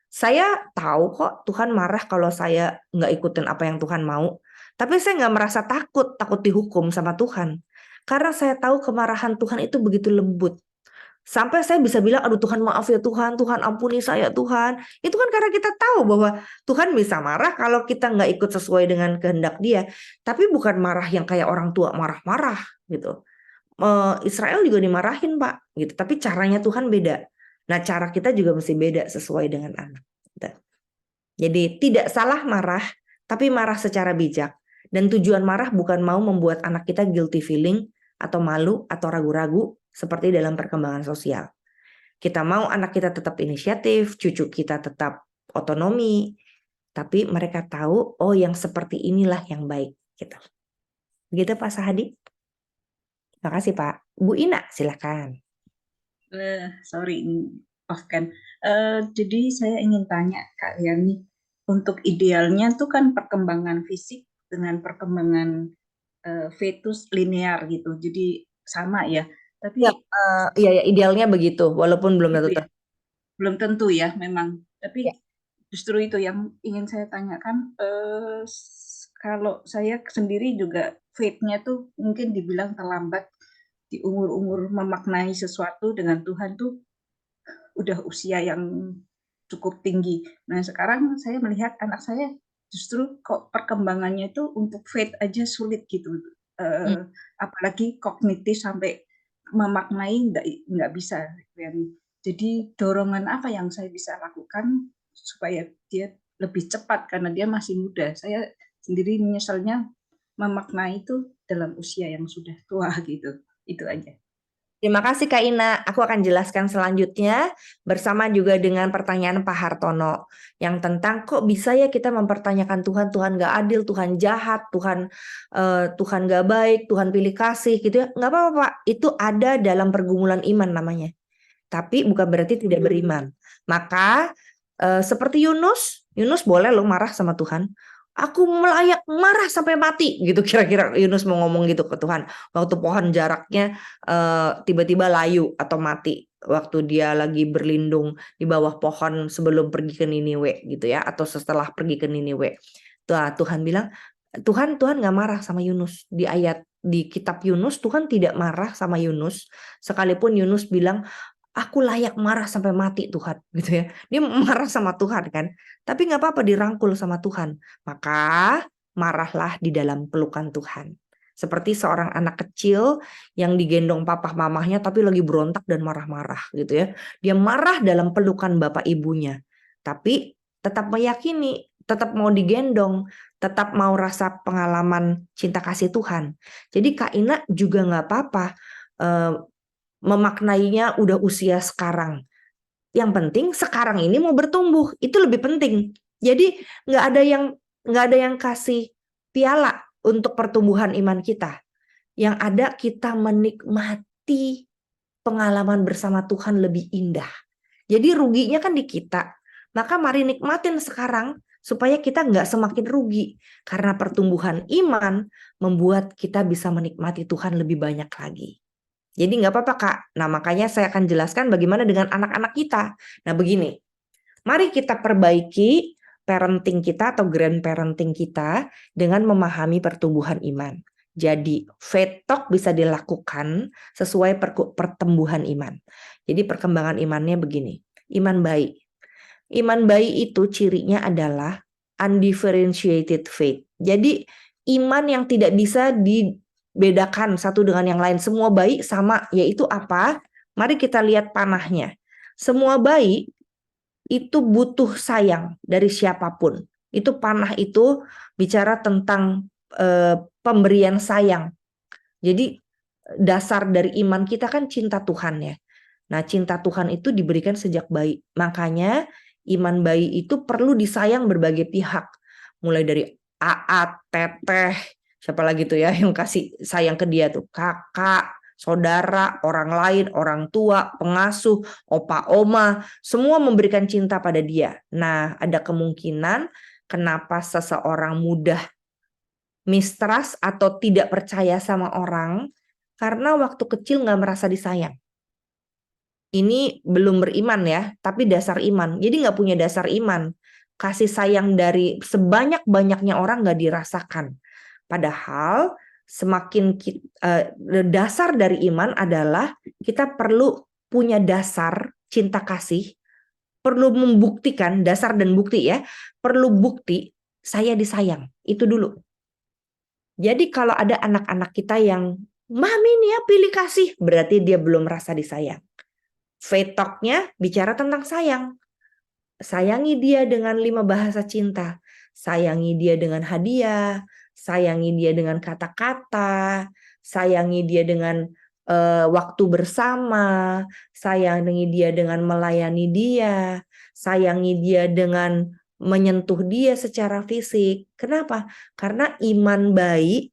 Saya tahu kok Tuhan marah kalau saya nggak ikutin apa yang Tuhan mau, tapi saya nggak merasa takut dihukum sama Tuhan, karena saya tahu kemarahan Tuhan itu begitu lembut. Sampai saya bisa bilang, aduh Tuhan maaf ya Tuhan, Tuhan ampuni saya Tuhan. Itu kan karena kita tahu bahwa Tuhan bisa marah kalau kita nggak ikut sesuai dengan kehendak dia. Tapi bukan marah yang kayak orang tua marah-marah gitu. Israel juga dimarahin Pak, gitu. Tapi caranya Tuhan beda. Nah cara kita juga mesti beda sesuai dengan anak. Gitu. Jadi tidak salah marah, tapi marah secara bijak. Dan tujuan marah bukan mau membuat anak kita guilty feeling atau malu atau ragu-ragu seperti dalam perkembangan sosial. Kita mau anak kita tetap inisiatif, cucu kita tetap otonomi, tapi mereka tahu, oh yang seperti inilah yang baik. Gitu. Begitu Pak Sahadi. Terima kasih Pak. Bu Ina, silakan. Sorry, off cam. Jadi saya ingin tanya Kak Yani, untuk idealnya tuh kan perkembangan fisik dengan perkembangan fetus linear gitu, jadi sama ya. Tapi Iya, idealnya begitu, walaupun belum tentu. gitu ya, belum tentu ya memang. Tapi Ya. justru itu yang ingin saya tanyakan. Kalau saya sendiri juga faith-nya tuh mungkin dibilang terlambat di umur-umur memaknai sesuatu dengan Tuhan tuh udah usia yang cukup tinggi. Nah sekarang saya melihat anak saya justru kok perkembangannya itu untuk faith aja sulit gitu. Apalagi kognitif sampai memaknai nggak bisa. Jadi dorongan apa yang saya bisa lakukan supaya dia lebih cepat karena dia masih muda. Saya sendiri menyesalnya memaknai itu dalam usia yang sudah tua gitu. Itu aja. Terima kasih Kak Ina. Aku akan jelaskan selanjutnya bersama juga dengan pertanyaan Pak Hartono yang tentang kok bisa ya kita mempertanyakan Tuhan, Tuhan gak adil, Tuhan jahat, Tuhan gak baik, Tuhan pilih kasih gitu ya. Nggak apa-apa Pak, itu ada dalam pergumulan iman namanya. Tapi bukan berarti tidak beriman. Maka seperti Yunus boleh loh marah sama Tuhan. Aku layak marah sampai mati gitu, kira-kira Yunus mau ngomong gitu ke Tuhan waktu pohon jaraknya tiba-tiba layu atau mati waktu dia lagi berlindung di bawah pohon sebelum pergi ke Niniwe gitu ya, atau setelah pergi ke Niniwe. Tuhan bilang Tuhan nggak marah sama Yunus. Di kitab Yunus Tuhan tidak marah sama Yunus sekalipun Yunus bilang aku layak marah sampai mati Tuhan gitu ya. Dia marah sama Tuhan kan. Tapi nggak apa-apa dirangkul sama Tuhan. Maka marahlah di dalam pelukan Tuhan. Seperti seorang anak kecil yang digendong papa mamahnya tapi lagi berontak dan marah-marah gitu ya. Dia marah dalam pelukan bapak ibunya. Tapi tetap meyakini, tetap mau digendong, tetap mau rasa pengalaman cinta kasih Tuhan. Jadi Kak Ina juga nggak apa-apa memaknainya udah usia sekarang. Yang penting sekarang ini mau bertumbuh, itu lebih penting. Jadi nggak ada yang kasih piala untuk pertumbuhan iman kita. Yang ada kita menikmati pengalaman bersama Tuhan lebih indah. Jadi ruginya kan di kita. Maka mari nikmatin sekarang supaya kita nggak semakin rugi. Karena pertumbuhan iman membuat kita bisa menikmati Tuhan lebih banyak lagi. Jadi nggak apa-apa Kak. Nah makanya saya akan jelaskan bagaimana dengan anak-anak kita. Nah begini, mari kita perbaiki parenting kita atau grandparenting kita dengan memahami pertumbuhan iman. Jadi faith talk bisa dilakukan sesuai pertumbuhan iman. Jadi perkembangan imannya begini, iman bayi. Iman bayi itu cirinya adalah undifferentiated faith. Jadi iman yang tidak bisa bedakan satu dengan yang lain. Semua bayi sama, yaitu apa? Mari kita lihat panahnya. Semua bayi itu butuh sayang dari siapapun. Itu panah itu bicara tentang pemberian sayang. Jadi dasar dari iman kita kan cinta Tuhan ya. Nah cinta Tuhan itu diberikan sejak bayi. Makanya iman bayi itu perlu disayang berbagai pihak. Mulai dari Aat, Teteh, siapa lagi tuh ya yang kasih sayang ke dia tuh, kakak, saudara, orang lain, orang tua, pengasuh, opa, oma, semua memberikan cinta pada dia. Nah, ada kemungkinan kenapa seseorang mudah mistrust atau tidak percaya sama orang karena waktu kecil nggak merasa disayang. Ini belum beriman ya, tapi dasar iman. Jadi nggak punya dasar iman. Kasih sayang dari sebanyak-banyaknya orang nggak dirasakan. Padahal semakin dasar dari iman adalah kita perlu punya dasar cinta kasih, perlu membuktikan dasar dan bukti ya, perlu bukti saya disayang, itu dulu. Jadi kalau ada anak-anak kita yang mami nih ya pilih kasih, berarti dia belum merasa disayang. Faith talk-nya bicara tentang sayang. Sayangi dia dengan 5 bahasa cinta. Sayangi dia dengan hadiah, sayangi dia dengan kata-kata, sayangi dia dengan waktu bersama, sayangi dia dengan melayani dia, sayangi dia dengan menyentuh dia secara fisik. Kenapa? Karena iman baik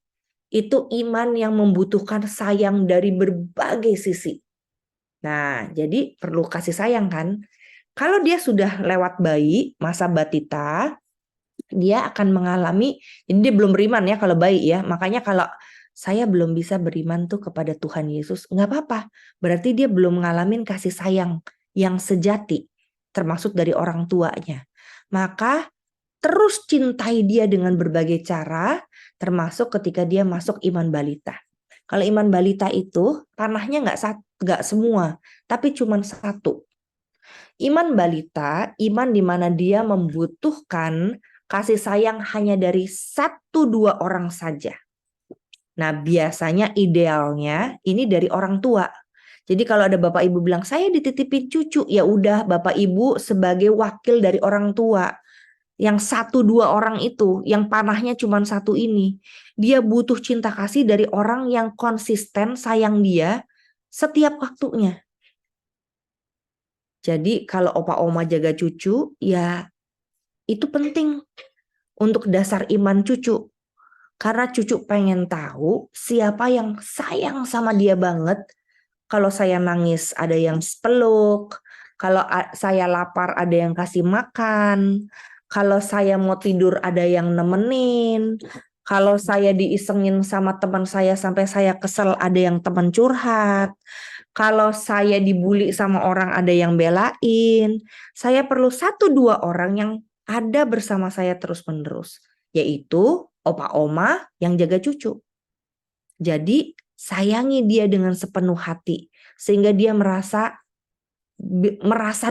itu iman yang membutuhkan sayang dari berbagai sisi. Nah, jadi perlu kasih sayang kan? Kalau dia sudah lewat bayi, masa batita, dia akan mengalami, ini dia belum beriman ya kalau bayi ya. Makanya kalau saya belum bisa beriman tuh kepada Tuhan Yesus, nggak apa-apa. Berarti dia belum ngalamin kasih sayang yang sejati, termasuk dari orang tuanya. Maka terus cintai dia dengan berbagai cara, termasuk ketika dia masuk iman balita. Kalau iman balita itu tanahnya nggak semua, tapi cuma satu. Iman balita, iman di mana dia membutuhkan kasih sayang hanya dari 1-2 orang saja. Nah, biasanya idealnya ini dari orang tua. Jadi kalau ada bapak ibu bilang, saya dititipin cucu, ya udah bapak ibu sebagai wakil dari orang tua. Yang 1-2 orang itu, yang panahnya cuma satu ini. Dia butuh cinta kasih dari orang yang konsisten sayang dia setiap waktunya. Jadi kalau opa oma jaga cucu, ya itu penting untuk dasar iman cucu. Karena cucu pengen tahu siapa yang sayang sama dia banget. Kalau saya nangis ada yang peluk, kalau saya lapar ada yang kasih makan, kalau saya mau tidur ada yang nemenin, kalau saya diisengin sama teman saya sampai saya kesel ada yang teman curhat, kalau saya dibully sama orang ada yang belain. Saya perlu 1-2 orang yang ada bersama saya terus-menerus, yaitu opa oma yang jaga cucu. Jadi sayangi dia dengan sepenuh hati sehingga dia merasa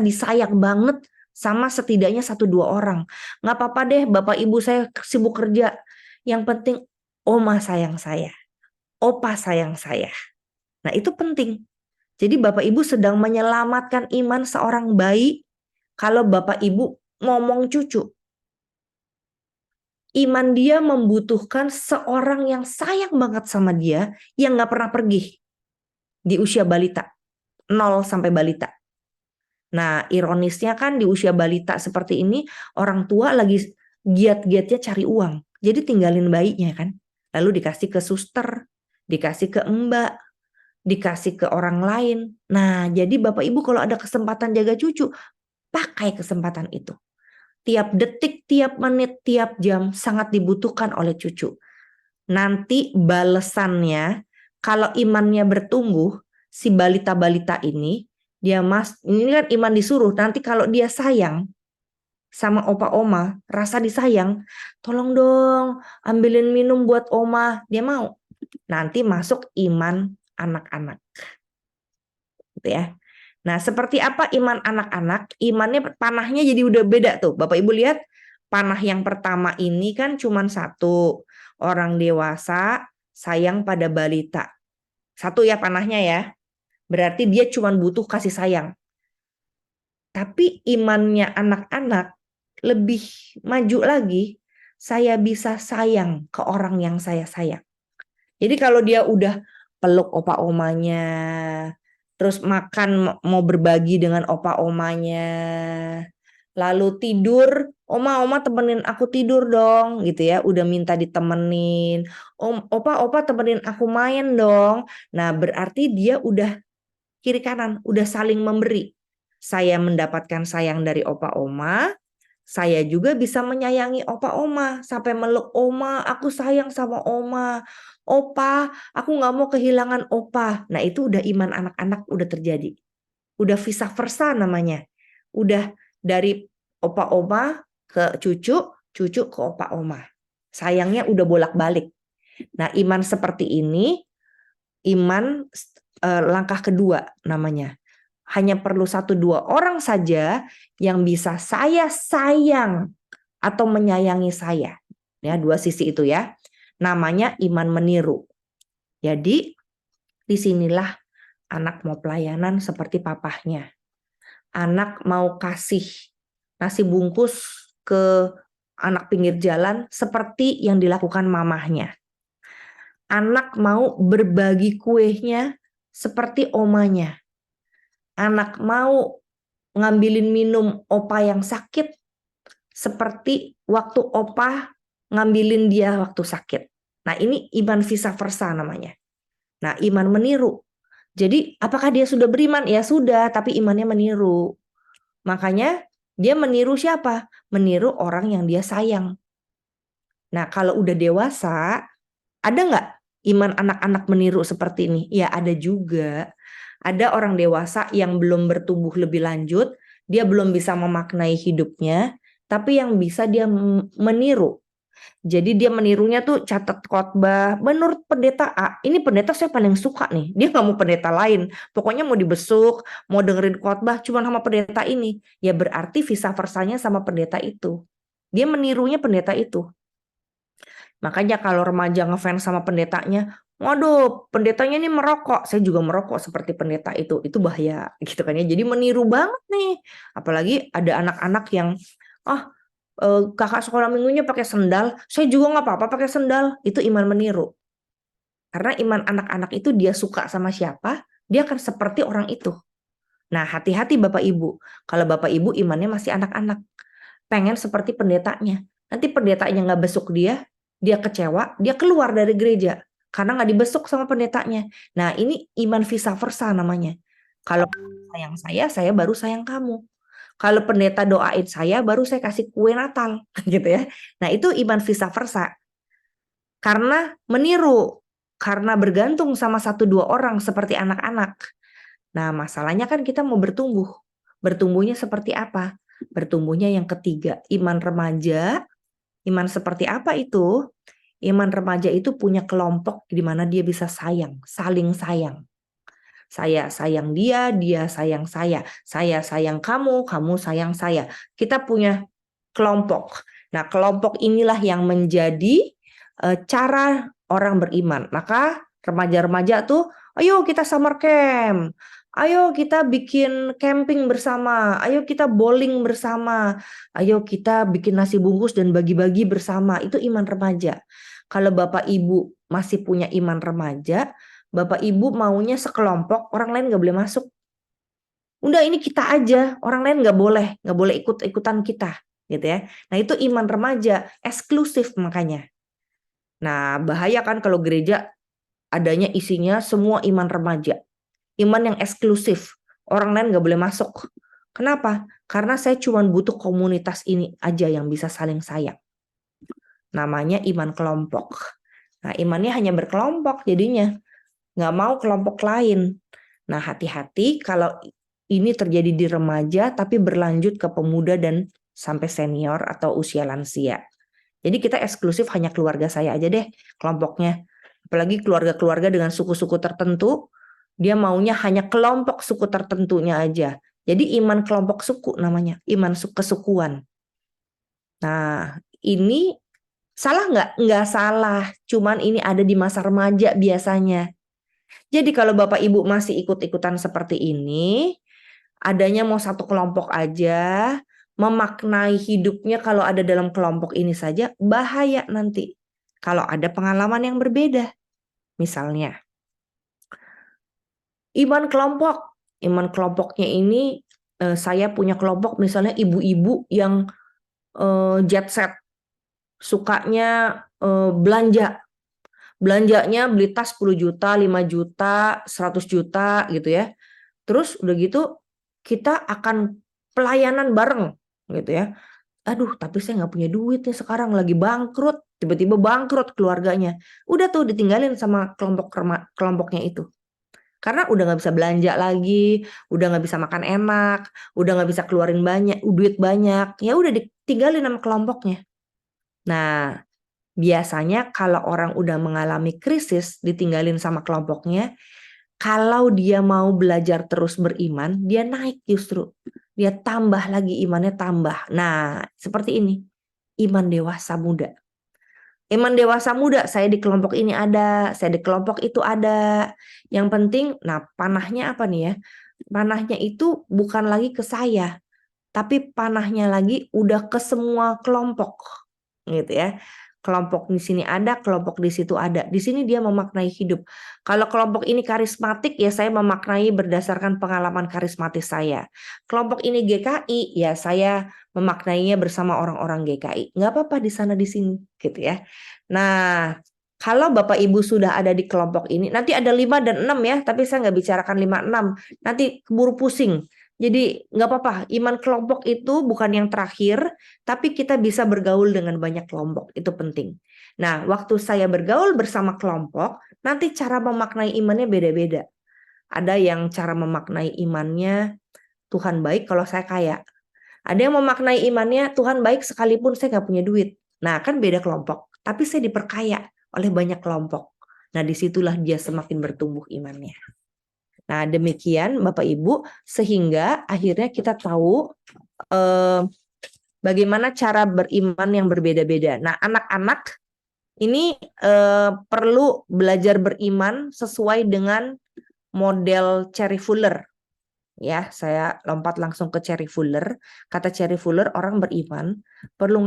disayang banget sama setidaknya 1-2 orang. Nggak apa-apa deh bapak ibu saya sibuk kerja. Yang penting oma sayang saya, opa sayang saya. Nah itu penting. Jadi bapak ibu sedang menyelamatkan iman seorang bayi kalau bapak ibu ngomong cucu. Iman dia membutuhkan seorang yang sayang banget sama dia, yang gak pernah pergi di usia balita, 0 sampai balita. Nah ironisnya kan di usia balita seperti ini, orang tua lagi giat-giatnya cari uang. Jadi tinggalin bayinya kan, lalu dikasih ke suster, dikasih ke mbak, dikasih ke orang lain. Nah jadi bapak ibu kalau ada kesempatan jaga cucu, pakai kesempatan itu. Tiap detik, tiap menit, tiap jam sangat dibutuhkan oleh cucu. Nanti balesannya, kalau imannya bertumbuh, si balita-balita ini, ini kan iman disuruh, nanti kalau dia sayang sama opa oma, rasa disayang, tolong dong ambilin minum buat oma, dia mau. Nanti masuk iman anak-anak. Gitu ya. Nah, seperti apa iman anak-anak? Imannya panahnya jadi udah beda tuh. Bapak Ibu lihat, panah yang pertama ini kan cuma satu. Orang dewasa sayang pada balita. Satu ya panahnya ya. Berarti dia cuma butuh kasih sayang. Tapi imannya anak-anak lebih maju lagi. Saya bisa sayang ke orang yang saya sayang. Jadi kalau dia udah peluk opa omanya, terus makan mau berbagi dengan opa omanya, lalu tidur, oma temenin aku tidur dong gitu ya, udah minta ditemenin, opa temenin aku main dong. Nah berarti dia udah kiri kanan, udah saling memberi. Saya mendapatkan sayang dari opa oma, saya juga bisa menyayangi opa oma sampai meluk oma, aku sayang sama oma. Opa, aku nggak mau kehilangan opa. Nah itu udah iman anak-anak udah terjadi. Udah vice versa namanya. Udah dari opa oma ke cucu, cucu ke opa oma. Sayangnya udah bolak-balik. Nah iman seperti ini, iman langkah kedua namanya. Hanya perlu 1-2 orang saja yang bisa saya sayang atau menyayangi saya. Ya, 2 sisi itu ya. Namanya iman meniru. Jadi disinilah anak mau pelayanan seperti papahnya. Anak mau kasih nasi bungkus ke anak pinggir jalan seperti yang dilakukan mamahnya. Anak mau berbagi kuenya seperti omanya. Anak mau ngambilin minum opa yang sakit seperti waktu opa ngambilin dia waktu sakit. Nah, ini iman vice versa namanya. Nah, iman meniru. Jadi, apakah dia sudah beriman? Ya sudah, tapi imannya meniru. Makanya dia meniru siapa? Meniru orang yang dia sayang. Nah, kalau udah dewasa, ada nggak iman anak-anak meniru seperti ini? Ya, ada juga. Ada orang dewasa yang belum bertumbuh lebih lanjut, dia belum bisa memaknai hidupnya, tapi yang bisa dia meniru. Jadi dia menirunya tuh catat khotbah. Menurut pendeta A, ini pendeta saya paling suka nih. Dia nggak mau pendeta lain. Pokoknya mau dibesuk, mau dengerin khotbah cuma sama pendeta ini. Ya berarti vice versanya sama pendeta itu. Dia menirunya pendeta itu. Makanya kalau remaja ngefans sama pendetanya, waduh, pendetanya ini merokok. Saya juga merokok seperti pendeta itu. Itu bahaya gitu kan ya. Jadi meniru banget nih. Apalagi ada anak-anak yang kakak sekolah minggunya pakai sendal, saya juga nggak apa-apa pakai sendal. Itu iman meniru. Karena iman anak-anak itu dia suka sama siapa, dia akan seperti orang itu. Nah, hati-hati Bapak Ibu. Kalau Bapak Ibu imannya masih anak-anak, pengen seperti pendetanya. Nanti pendetanya nggak besuk dia kecewa, dia keluar dari gereja karena nggak dibesuk sama pendetanya. Nah, ini iman vice versa namanya. Kalau sayang saya baru sayang kamu. Kalau pendeta doain saya, baru saya kasih kue Natal, gitu ya. Nah, itu iman vice versa. Karena meniru, karena bergantung sama 1-2 orang seperti anak-anak. Nah, masalahnya kan kita mau bertumbuh. Bertumbuhnya seperti apa? Bertumbuhnya yang ketiga, iman remaja. Iman seperti apa itu? Iman remaja itu punya kelompok di mana dia bisa sayang, saling sayang. Saya sayang dia, dia sayang saya. Saya sayang kamu, kamu sayang saya. Kita punya kelompok. Nah, kelompok inilah yang menjadi cara orang beriman. Maka remaja-remaja tuh, ayo kita summer camp. Ayo kita bikin camping bersama. Ayo kita bowling bersama. Ayo kita bikin nasi bungkus dan bagi-bagi bersama. Itu iman remaja. Kalau Bapak Ibu masih punya iman remaja, Bapak Ibu maunya sekelompok, orang lain nggak boleh masuk. Udah ini kita aja, orang lain nggak boleh ikut-ikutan kita, gitu ya. Nah itu iman remaja, eksklusif makanya. Nah bahaya kan kalau gereja adanya isinya semua iman remaja, iman yang eksklusif, orang lain nggak boleh masuk. Kenapa? Karena saya cuma butuh komunitas ini aja yang bisa saling sayang. Namanya iman kelompok. Nah imannya hanya berkelompok jadinya. Nggak mau kelompok lain. Nah, hati-hati kalau ini terjadi di remaja tapi berlanjut ke pemuda dan sampai senior atau usia lansia. Jadi kita eksklusif hanya keluarga saya aja deh kelompoknya. Apalagi keluarga-keluarga dengan suku-suku tertentu, dia maunya hanya kelompok suku tertentunya aja. Jadi iman kelompok suku namanya, iman kesukuan. Nah, ini salah nggak? Nggak salah, cuman ini ada di masa remaja biasanya. Jadi kalau Bapak Ibu masih ikut-ikutan seperti ini, adanya mau satu kelompok aja, memaknai hidupnya kalau ada dalam kelompok ini saja, bahaya nanti. Kalau ada pengalaman yang berbeda. Misalnya, iman kelompoknya ini, saya punya kelompok misalnya ibu-ibu yang jet set, sukanya belanja. Belanjanya beli tas 10 juta, 5 juta, 100 juta gitu ya. Terus udah gitu kita akan pelayanan bareng gitu ya. Aduh, tapi saya nggak punya duit nih sekarang, lagi bangkrut. Tiba-tiba bangkrut keluarganya. Udah tuh ditinggalin sama kelompoknya itu. Karena udah nggak bisa belanja lagi, udah nggak bisa makan enak, udah nggak bisa keluarin duit banyak. Ya udah ditinggalin sama kelompoknya. Nah, biasanya kalau orang udah mengalami krisis, ditinggalin sama kelompoknya, kalau dia mau belajar terus beriman, dia naik justru. Dia tambah lagi imannya tambah. Nah, seperti ini. Iman dewasa muda. Iman dewasa muda, saya di kelompok ini ada, saya di kelompok itu ada. Yang penting, nah panahnya apa nih ya? Panahnya itu bukan lagi ke saya, tapi panahnya lagi udah ke semua kelompok. gitu ya. Kelompok di sini ada, kelompok di situ ada. Di sini dia memaknai hidup. Kalau kelompok ini karismatik, ya saya memaknai berdasarkan pengalaman karismatis saya. Kelompok ini GKI, ya saya memaknainya bersama orang-orang GKI. Nggak apa-apa di sana di sini, gitu ya. Nah, kalau Bapak Ibu sudah ada di kelompok ini, nanti ada 5 dan 6 ya, tapi saya nggak bicarakan 5, 6. Nanti keburu pusing. Jadi nggak apa-apa, iman kelompok itu bukan yang terakhir, tapi kita bisa bergaul dengan banyak kelompok, itu penting. Nah, waktu saya bergaul bersama kelompok, nanti cara memaknai imannya beda-beda. Ada yang cara memaknai imannya, Tuhan baik kalau saya kaya. Ada yang memaknai imannya, Tuhan baik sekalipun saya nggak punya duit. Nah, kan beda kelompok, tapi saya diperkaya oleh banyak kelompok. Nah, disitulah dia semakin bertumbuh imannya. Nah, demikian Bapak Ibu, sehingga akhirnya kita tahu bagaimana cara beriman yang berbeda-beda. Nah, anak-anak ini perlu belajar beriman sesuai dengan model Cherry Fuller. Ya, saya lompat langsung ke Cherry Fuller. Kata Cherry Fuller, orang beriman perlu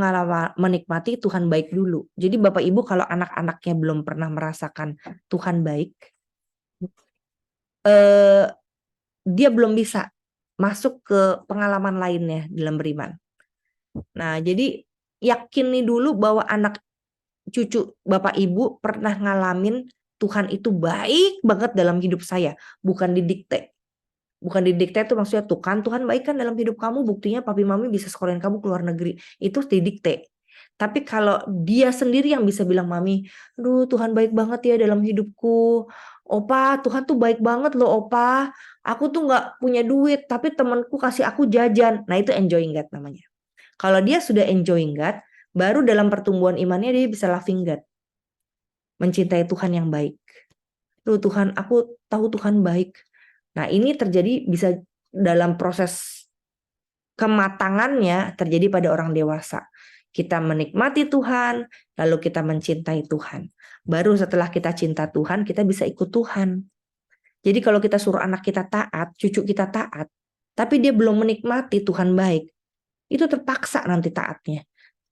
menikmati Tuhan baik dulu. Jadi Bapak Ibu kalau anak-anaknya belum pernah merasakan Tuhan baik, dia belum bisa masuk ke pengalaman lainnya dalam beriman. Nah, jadi yakini dulu bahwa anak cucu Bapak Ibu pernah ngalamin Tuhan itu baik banget dalam hidup saya, bukan didikte. Bukan didikte itu maksudnya tuh kan Tuhan baik kan dalam hidup kamu, buktinya papi mami bisa sekolahin kamu ke luar negeri. Itu didikte. Tapi kalau dia sendiri yang bisa bilang, mami, aduh Tuhan baik banget ya dalam hidupku. Opa, Tuhan tuh baik banget loh opa. Aku tuh gak punya duit, tapi temanku kasih aku jajan. Nah itu enjoying God namanya. Kalau dia sudah enjoying God, baru dalam pertumbuhan imannya dia bisa loving God. Mencintai Tuhan yang baik. Tuh Tuhan, aku tahu Tuhan baik. Nah ini terjadi bisa dalam proses kematangannya terjadi pada orang dewasa. Kita menikmati Tuhan, lalu kita mencintai Tuhan. Baru setelah kita cinta Tuhan, kita bisa ikut Tuhan. Jadi kalau kita suruh anak kita taat, cucu kita taat, tapi dia belum menikmati Tuhan baik, itu terpaksa nanti taatnya.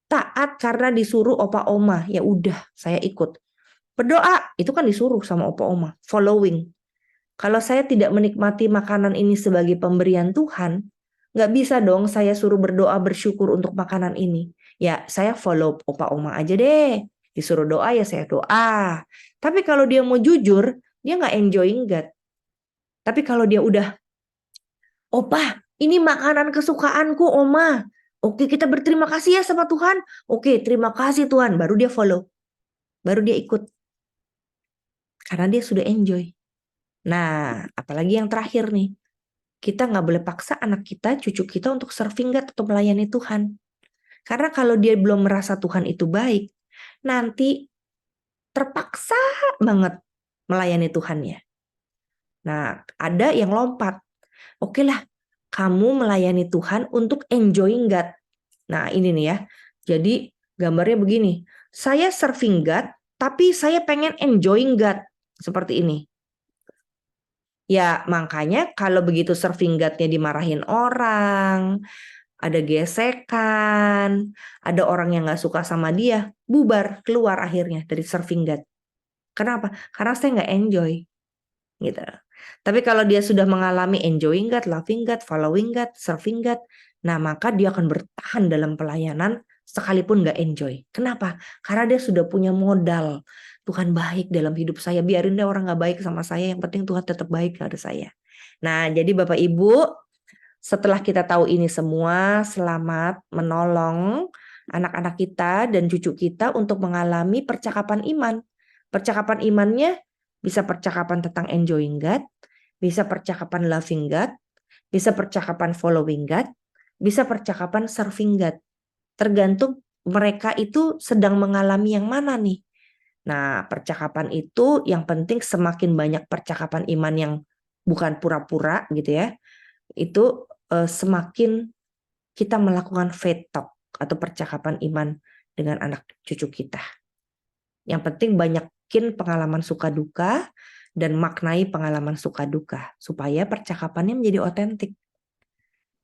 Taat karena disuruh opa oma, ya udah saya ikut. Berdoa, itu kan disuruh sama opa oma, following. Kalau saya tidak menikmati makanan ini sebagai pemberian Tuhan, nggak bisa dong saya suruh berdoa bersyukur untuk makanan ini. Ya saya follow opa oma aja deh. Disuruh doa ya saya doa. Tapi kalau dia mau jujur, dia nggak enjoying God. Tapi kalau dia udah, opa ini makanan kesukaanku oma. Oke kita berterima kasih ya sama Tuhan. Oke terima kasih Tuhan. Baru dia follow. Baru dia ikut. Karena dia sudah enjoy. Nah apalagi yang terakhir nih. Kita nggak boleh paksa anak kita, cucu kita untuk serving God atau melayani Tuhan. Karena kalau dia belum merasa Tuhan itu baik, nanti terpaksa banget melayani Tuhannya. Nah, ada yang lompat. Oke lah, kamu melayani Tuhan untuk enjoying God. Nah, ini nih ya. Jadi gambarnya begini. Saya serving God, tapi saya pengen enjoying God. Seperti ini. Ya makanya kalau begitu serving God-nya dimarahin orang, ada gesekan, ada orang yang gak suka sama dia, bubar, keluar akhirnya dari serving God. Kenapa? Karena saya gak enjoy. Gitu. Tapi kalau dia sudah mengalami enjoying God, loving God, following God, serving God, nah maka dia akan bertahan dalam pelayanan sekalipun gak enjoy. Kenapa? Karena dia sudah punya modal. Tuhan baik dalam hidup saya. Biarin deh orang gak baik sama saya. Yang penting Tuhan tetap baik pada saya. Nah jadi Bapak Ibu, setelah kita tahu ini semua, selamat menolong anak-anak kita dan cucu kita untuk mengalami percakapan iman. Percakapan imannya bisa percakapan tentang enjoying God, bisa percakapan loving God, bisa percakapan following God, bisa percakapan serving God. Tergantung mereka itu sedang mengalami yang mana nih. Nah, percakapan itu yang penting semakin banyak percakapan iman yang bukan pura-pura gitu ya. Itu semakin kita melakukan faith talk atau percakapan iman dengan anak cucu kita. Yang penting banyakin pengalaman suka duka dan maknai pengalaman suka duka supaya percakapannya menjadi otentik.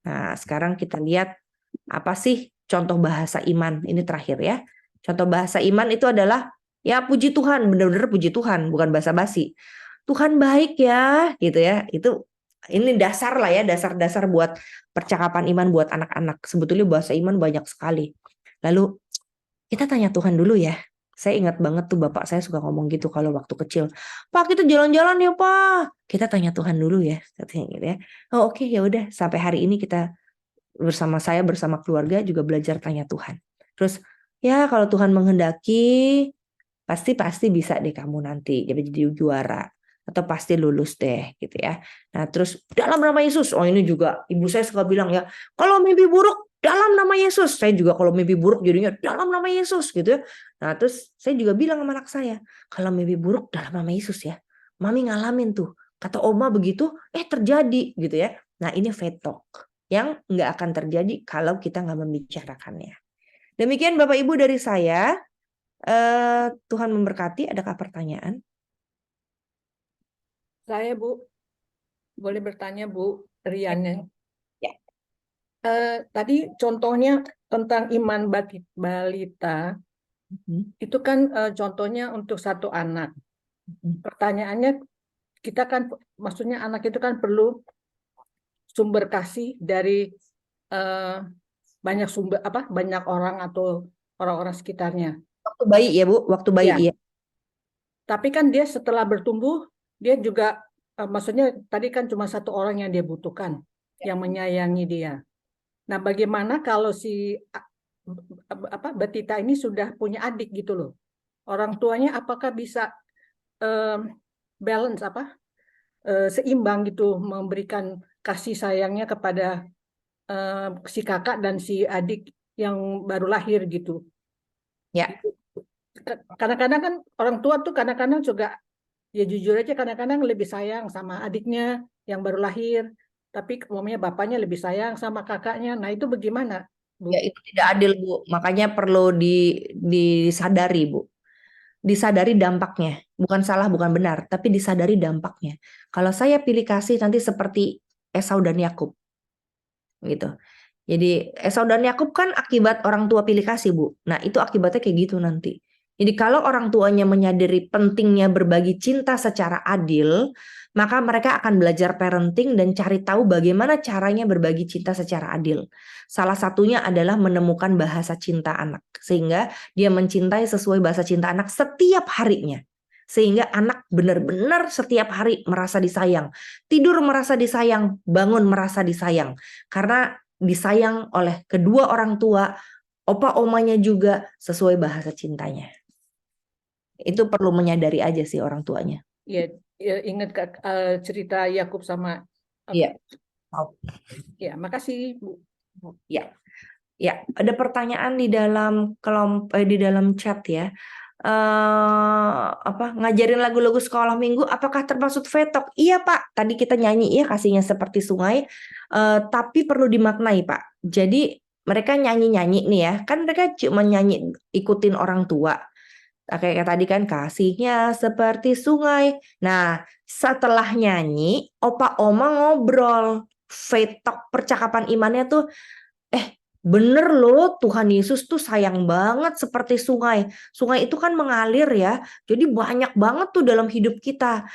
Nah, sekarang kita lihat apa sih contoh bahasa iman. Ini terakhir ya. Contoh bahasa iman itu adalah ya puji Tuhan, benar-benar puji Tuhan, bukan basa-basi. Tuhan baik ya, gitu ya. Ini dasar lah ya, dasar-dasar buat percakapan iman buat anak-anak. Sebetulnya bahasa iman banyak sekali. Lalu kita tanya Tuhan dulu ya. Saya ingat banget tuh bapak saya suka ngomong gitu kalau waktu kecil. Pak, kita jalan-jalan ya Pak. Kita tanya Tuhan dulu ya, katanya gitu ya. Oh oke, ya udah. Sampai hari ini kita bersama keluarga juga belajar tanya Tuhan. Terus ya kalau Tuhan menghendaki pasti bisa deh kamu nanti jadi juara atau pasti lulus deh gitu ya. Nah terus dalam nama Yesus. Oh ini juga ibu saya suka bilang ya, kalau mimpi buruk dalam nama Yesus. Saya juga kalau mimpi buruk jadinya dalam nama Yesus gitu ya. Nah terus saya juga bilang sama anak saya, kalau mimpi buruk dalam nama Yesus ya. Mami ngalamin tuh. Kata oma begitu, terjadi gitu ya. Nah ini faith talk yang nggak akan terjadi kalau kita nggak membicarakannya. Demikian Bapak Ibu dari saya. Tuhan memberkati. Adakah pertanyaan? Saya Bu, boleh bertanya Bu, Riannya. Ya. Tadi contohnya tentang iman balita, itu kan contohnya untuk satu anak. Pertanyaannya, kita kan, maksudnya anak itu kan perlu sumber kasih dari banyak orang atau orang-orang sekitarnya. Waktu bayi ya Bu, waktu bayi Ya. iya. Tapi kan dia setelah bertumbuh, dia juga, maksudnya tadi kan cuma satu orang yang dia butuhkan, yang menyayangi dia. Nah, bagaimana kalau si Batita ini sudah punya adik gitu loh? Orang tuanya apakah bisa balance seimbang gitu memberikan kasih sayangnya kepada si kakak dan si adik yang baru lahir gitu? Ya. Kadang-kadang kan orang tua tuh kadang-kadang juga, ya jujur aja kadang-kadang lebih sayang sama adiknya yang baru lahir, tapi umumnya bapaknya lebih sayang sama kakaknya. Nah itu bagaimana, Bu? Ya itu tidak adil Bu, makanya perlu disadari Bu. Disadari dampaknya, bukan salah bukan benar, tapi disadari dampaknya. Kalau saya pilih kasih nanti seperti Esau dan Yakub, gitu. Jadi Esau dan Yakub kan akibat orang tua pilih kasih Bu. Nah itu akibatnya kayak gitu nanti. Jadi kalau orang tuanya menyadari pentingnya berbagi cinta secara adil, maka mereka akan belajar parenting dan cari tahu bagaimana caranya berbagi cinta secara adil. Salah satunya adalah menemukan bahasa cinta anak, sehingga dia mencintai sesuai bahasa cinta anak setiap harinya. Sehingga anak benar-benar setiap hari merasa disayang. Tidur merasa disayang, bangun merasa disayang. Karena disayang oleh kedua orang tua, opa omanya juga sesuai bahasa cintanya. Itu perlu menyadari aja sih orang tuanya. Ya, ingat cerita Yakub sama Iya. Ya, makasih Bu. Ya. Ya, ada pertanyaan di dalam di dalam chat ya. Ngajarin lagu-lagu sekolah minggu apakah termasuk faith talk? Iya Pak, tadi kita nyanyi ya kasihnya seperti sungai, tapi perlu dimaknai Pak. Jadi mereka nyanyi-nyanyi nih ya, kan mereka cuma nyanyi ikutin orang tua. Kayak tadi kan kasihnya seperti sungai. Nah setelah nyanyi, opa oma ngobrol. Faith talk, percakapan imannya tuh, bener loh Tuhan Yesus tuh sayang banget seperti sungai. Sungai itu kan mengalir ya. Jadi banyak banget tuh dalam hidup kita.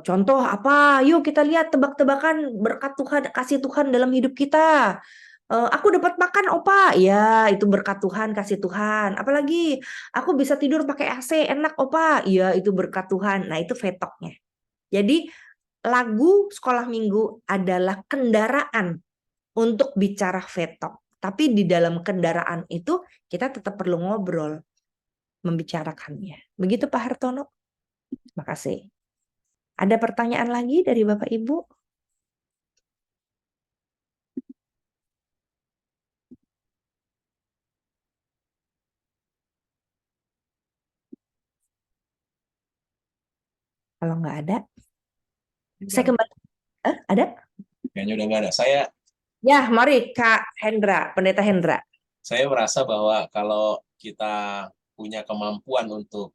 Contoh apa? Yuk kita lihat tebak-tebakan berkat Tuhan, kasih Tuhan dalam hidup kita. Aku dapat makan opa, ya itu berkat Tuhan, kasih Tuhan. Apalagi aku bisa tidur pakai AC enak opa, ya itu berkat Tuhan. Nah itu faith talk-nya. Jadi lagu sekolah minggu adalah kendaraan untuk bicara faith talk. Tapi di dalam kendaraan itu kita tetap perlu ngobrol, membicarakannya. Begitu Pak Hartono. Terima kasih. Ada pertanyaan lagi dari Bapak Ibu? Kalau nggak ada, saya kembali. Ada? Kayaknya udah nggak ada. Ya, mari Kak Hendra, Pendeta Hendra. Saya merasa bahwa kalau kita punya kemampuan untuk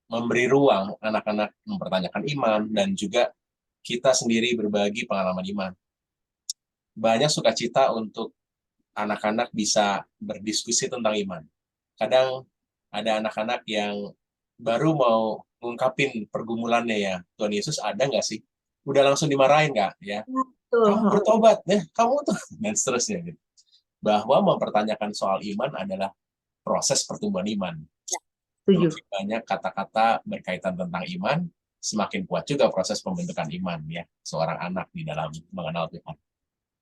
memberi ruang anak-anak mempertanyakan iman dan juga kita sendiri berbagi pengalaman iman. Banyak sukacita untuk anak-anak bisa berdiskusi tentang iman. kadang ada anak-anak yang baru mau ngungkapin pergumulannya ya. Tuhan Yesus ada nggak sih? Udah langsung dimarahin nggak ya? Betul. Kamu bertobat, ya kamu tuh dan seterusnya. Gitu. Bahwa mempertanyakan soal iman adalah proses pertumbuhan iman. Setuju. Semakin banyak kata-kata berkaitan tentang iman, semakin kuat juga proses pembentukan iman ya seorang anak di dalam mengenal Tuhan.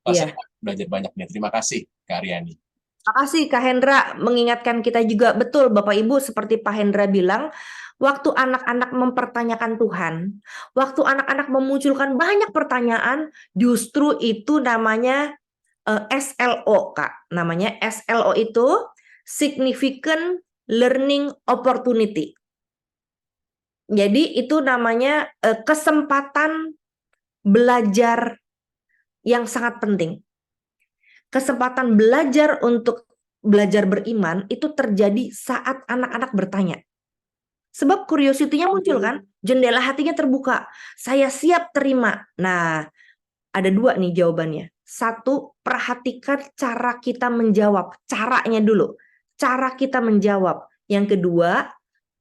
Pak, Iya. saya belajar banyak nih. Terima kasih, Kak Aryani. Makasih Kak Hendra mengingatkan kita juga, betul Bapak Ibu, seperti Pak Hendra bilang, waktu anak-anak mempertanyakan Tuhan, waktu anak-anak memunculkan banyak pertanyaan, justru itu namanya SLO, Kak. Namanya SLO itu Significant Learning Opportunity. Jadi itu namanya kesempatan belajar yang sangat penting. Kesempatan belajar untuk belajar beriman itu terjadi saat anak-anak bertanya. Sebab curiosity-nya muncul kan, jendela hatinya terbuka. Saya siap terima. Nah, ada dua nih jawabannya. Satu, perhatikan cara kita menjawab. Caranya dulu. Cara kita menjawab. Yang kedua,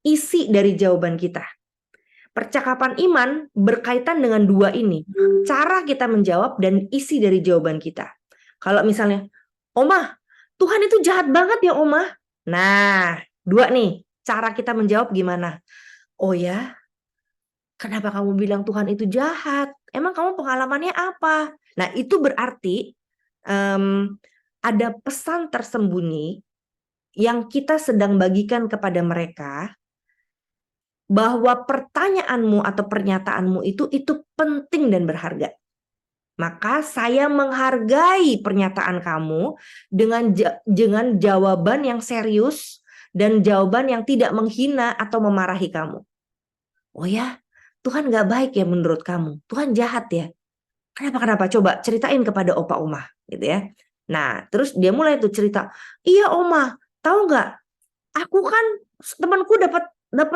isi dari jawaban kita. Percakapan iman berkaitan dengan dua ini. Cara kita menjawab dan isi dari jawaban kita. Kalau misalnya, Oma, Tuhan itu jahat banget ya Oma. Nah, dua nih, cara kita menjawab gimana? Oh ya, kenapa kamu bilang Tuhan itu jahat? Emang kamu pengalamannya apa? Nah, itu berarti ada pesan tersembunyi yang kita sedang bagikan kepada mereka, bahwa pertanyaanmu atau pernyataanmu itu penting dan berharga. Maka saya menghargai pernyataan kamu dengan jawaban yang serius dan jawaban yang tidak menghina atau memarahi kamu. Oh ya, Tuhan gak baik ya menurut kamu. Tuhan jahat ya. Kenapa? Coba ceritain kepada Opa Oma, gitu ya. Nah, terus dia mulai tuh cerita. Iya Oma, tahu nggak? Aku kan temanku dapat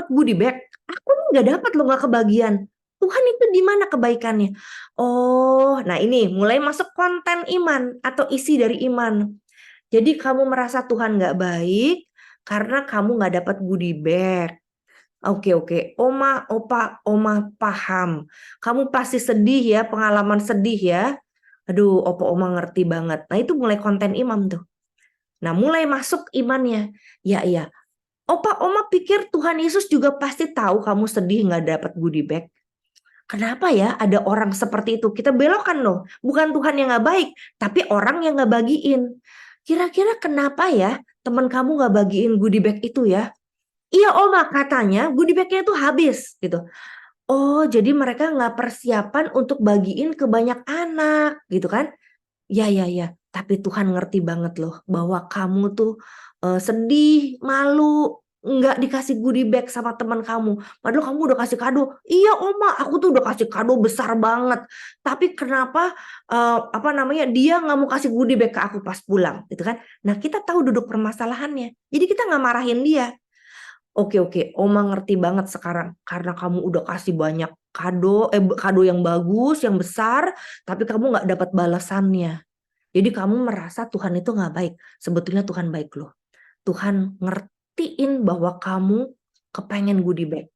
goodie bag. Aku nggak dapat loh, nggak kebagian. Tuhan itu di mana kebaikannya? Oh, nah ini mulai masuk konten iman atau isi dari iman. Jadi kamu merasa Tuhan nggak baik karena kamu nggak dapat goodie bag. Oke. Oma paham. Kamu pasti sedih ya, pengalaman sedih ya. Aduh, Oma ngerti banget. Nah itu mulai konten iman tuh. Nah mulai masuk imannya. Ya. Oma pikir Tuhan Yesus juga pasti tahu kamu sedih nggak dapat goodie bag. Kenapa ya ada orang seperti itu? Kita belokkan loh. Bukan Tuhan yang nggak baik, tapi orang yang nggak bagiin. Kira-kira kenapa ya teman kamu nggak bagiin goodie bag itu ya? Iya Oma, katanya goodie bag-nya itu habis gitu. Oh, jadi mereka nggak persiapan untuk bagiin ke banyak anak gitu kan? Ya. Tapi Tuhan ngerti banget loh bahwa kamu tuh sedih, malu, nggak dikasih goodie bag sama teman kamu. Padahal kamu udah kasih kado. Iya Oma, aku tuh udah kasih kado besar banget. Tapi kenapa dia nggak mau kasih goodie bag ke aku pas pulang, gitu kan? Nah kita tahu duduk permasalahannya. Jadi kita nggak marahin dia. Oke, Oma ngerti banget sekarang karena kamu udah kasih banyak kado yang bagus, yang besar, tapi kamu nggak dapat balasannya. Jadi kamu merasa Tuhan itu nggak baik. Sebetulnya Tuhan baik loh. Tuhan ngertiin bahwa kamu kepengen goodie bag.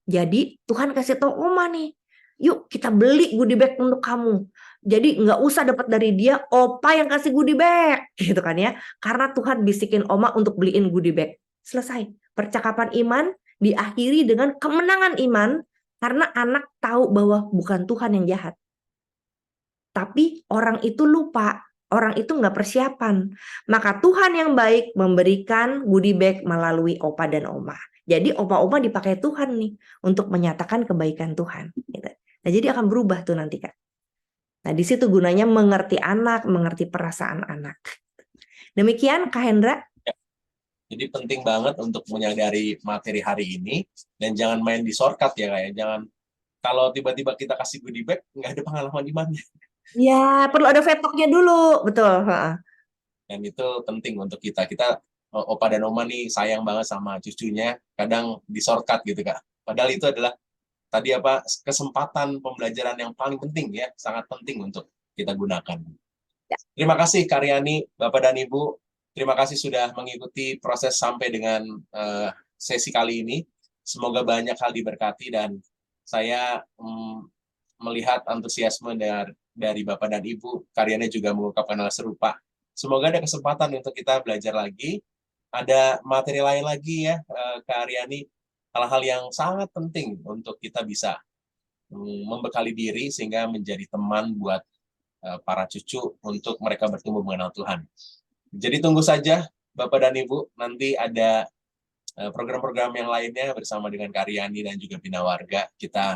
Jadi Tuhan kasih tahu Oma nih, yuk kita beli goodie bag untuk kamu. Jadi nggak usah dapat dari dia, Opa yang kasih goodie bag, gitu kan ya? Karena Tuhan bisikin Oma untuk beliin goodie bag. Selesai. Percakapan iman diakhiri dengan kemenangan iman karena anak tahu bahwa bukan Tuhan yang jahat. Tapi orang itu lupa. Orang itu nggak persiapan. Maka Tuhan yang baik memberikan goodie bag melalui Opa dan Oma. Jadi Opa-Oma dipakai Tuhan nih untuk menyatakan kebaikan Tuhan. Gitu. Nah jadi akan berubah tuh nanti Kak. Nah di situ gunanya mengerti anak, mengerti perasaan anak. Demikian Kak Hendra. Jadi penting banget untuk menyadari materi hari ini dan jangan main di shortcut ya kayak jangan kalau tiba-tiba kita kasih goodie bag nggak ada pengalaman imannya. Ya, perlu ada vetoknya dulu, betul. Dan itu penting untuk kita. Kita Opa dan Oma nih sayang banget sama cucunya, kadang di shortcut gitu Kak. Padahal itu adalah tadi kesempatan pembelajaran yang paling penting ya, sangat penting untuk kita gunakan. Ya. Terima kasih Karyani, Bapak dan Ibu. Terima kasih sudah mengikuti proses sampai dengan sesi kali ini. Semoga banyak hal diberkati dan saya melihat antusiasme dari Bapak dan Ibu. Karyanya juga mengungkapkan hal serupa. Semoga ada kesempatan untuk kita belajar lagi. Ada materi lain lagi ya, Kak Aryani. Hal-hal yang sangat penting untuk kita bisa membekali diri sehingga menjadi teman buat para cucu untuk mereka bertumbuh mengenal Tuhan. Jadi tunggu saja Bapak dan Ibu, nanti ada program-program yang lainnya bersama dengan Kak Aryani dan juga Bina Warga. Kita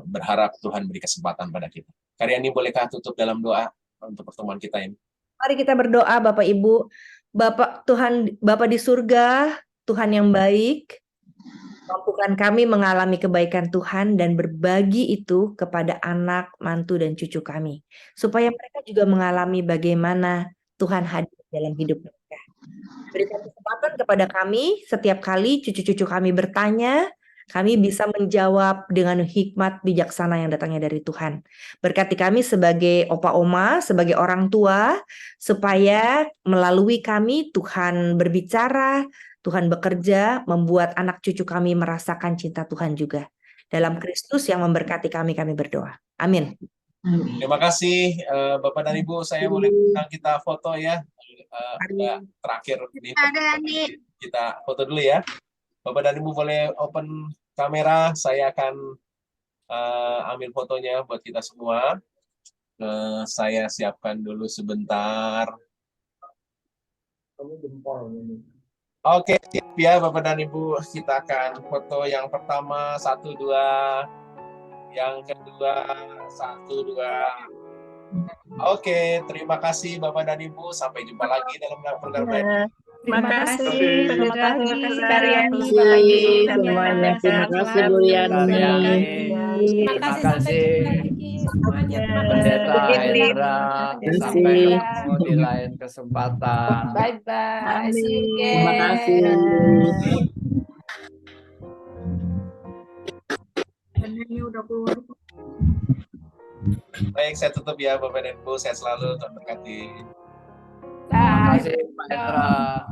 berharap Tuhan beri kesempatan pada kita. Kak Aryani, bolehkah tutup dalam doa untuk pertemuan kita ini? Mari kita berdoa Bapak Ibu. Bapak di surga, Tuhan yang baik, mampukan kami mengalami kebaikan Tuhan dan berbagi itu kepada anak, mantu, dan cucu kami. Supaya mereka juga mengalami bagaimana Tuhan hadir dalam hidup mereka. Berikan kesempatan kepada kami, setiap kali cucu-cucu kami bertanya, kami bisa menjawab dengan hikmat bijaksana yang datangnya dari Tuhan. Berkati kami sebagai opa oma, sebagai orang tua, supaya melalui kami Tuhan berbicara, Tuhan bekerja, membuat anak cucu kami merasakan cinta Tuhan juga. Dalam Kristus yang memberkati kami berdoa. Amin. Terima kasih Bapak dan Ibu. Saya boleh undang kita foto ya. Terakhir ini kita foto dulu ya. Bapak dan Ibu boleh open kamera. Saya akan ambil fotonya buat kita semua. Saya siapkan dulu sebentar. Oke, siap ya Bapak dan Ibu. Kita akan foto yang pertama, 1, 2. Yang kedua, 1, 2. Oke, terima kasih Bapak dan Ibu. Sampai jumpa lagi dalam program lain. Terima kasih. Terima kasih. Terima kasih. Semuanya. Terima kasih Bu Yani. Terima kasih semuanya. Pendeta Hendra, sampai kasih. ketemu di lain kesempatan. Bye bye. See you Terima again. kasih Yani. Baik, saya tutup ya Bapak dan Ibu. Saya selalu Tuhan berkati. Terima kasih Pak Hendra.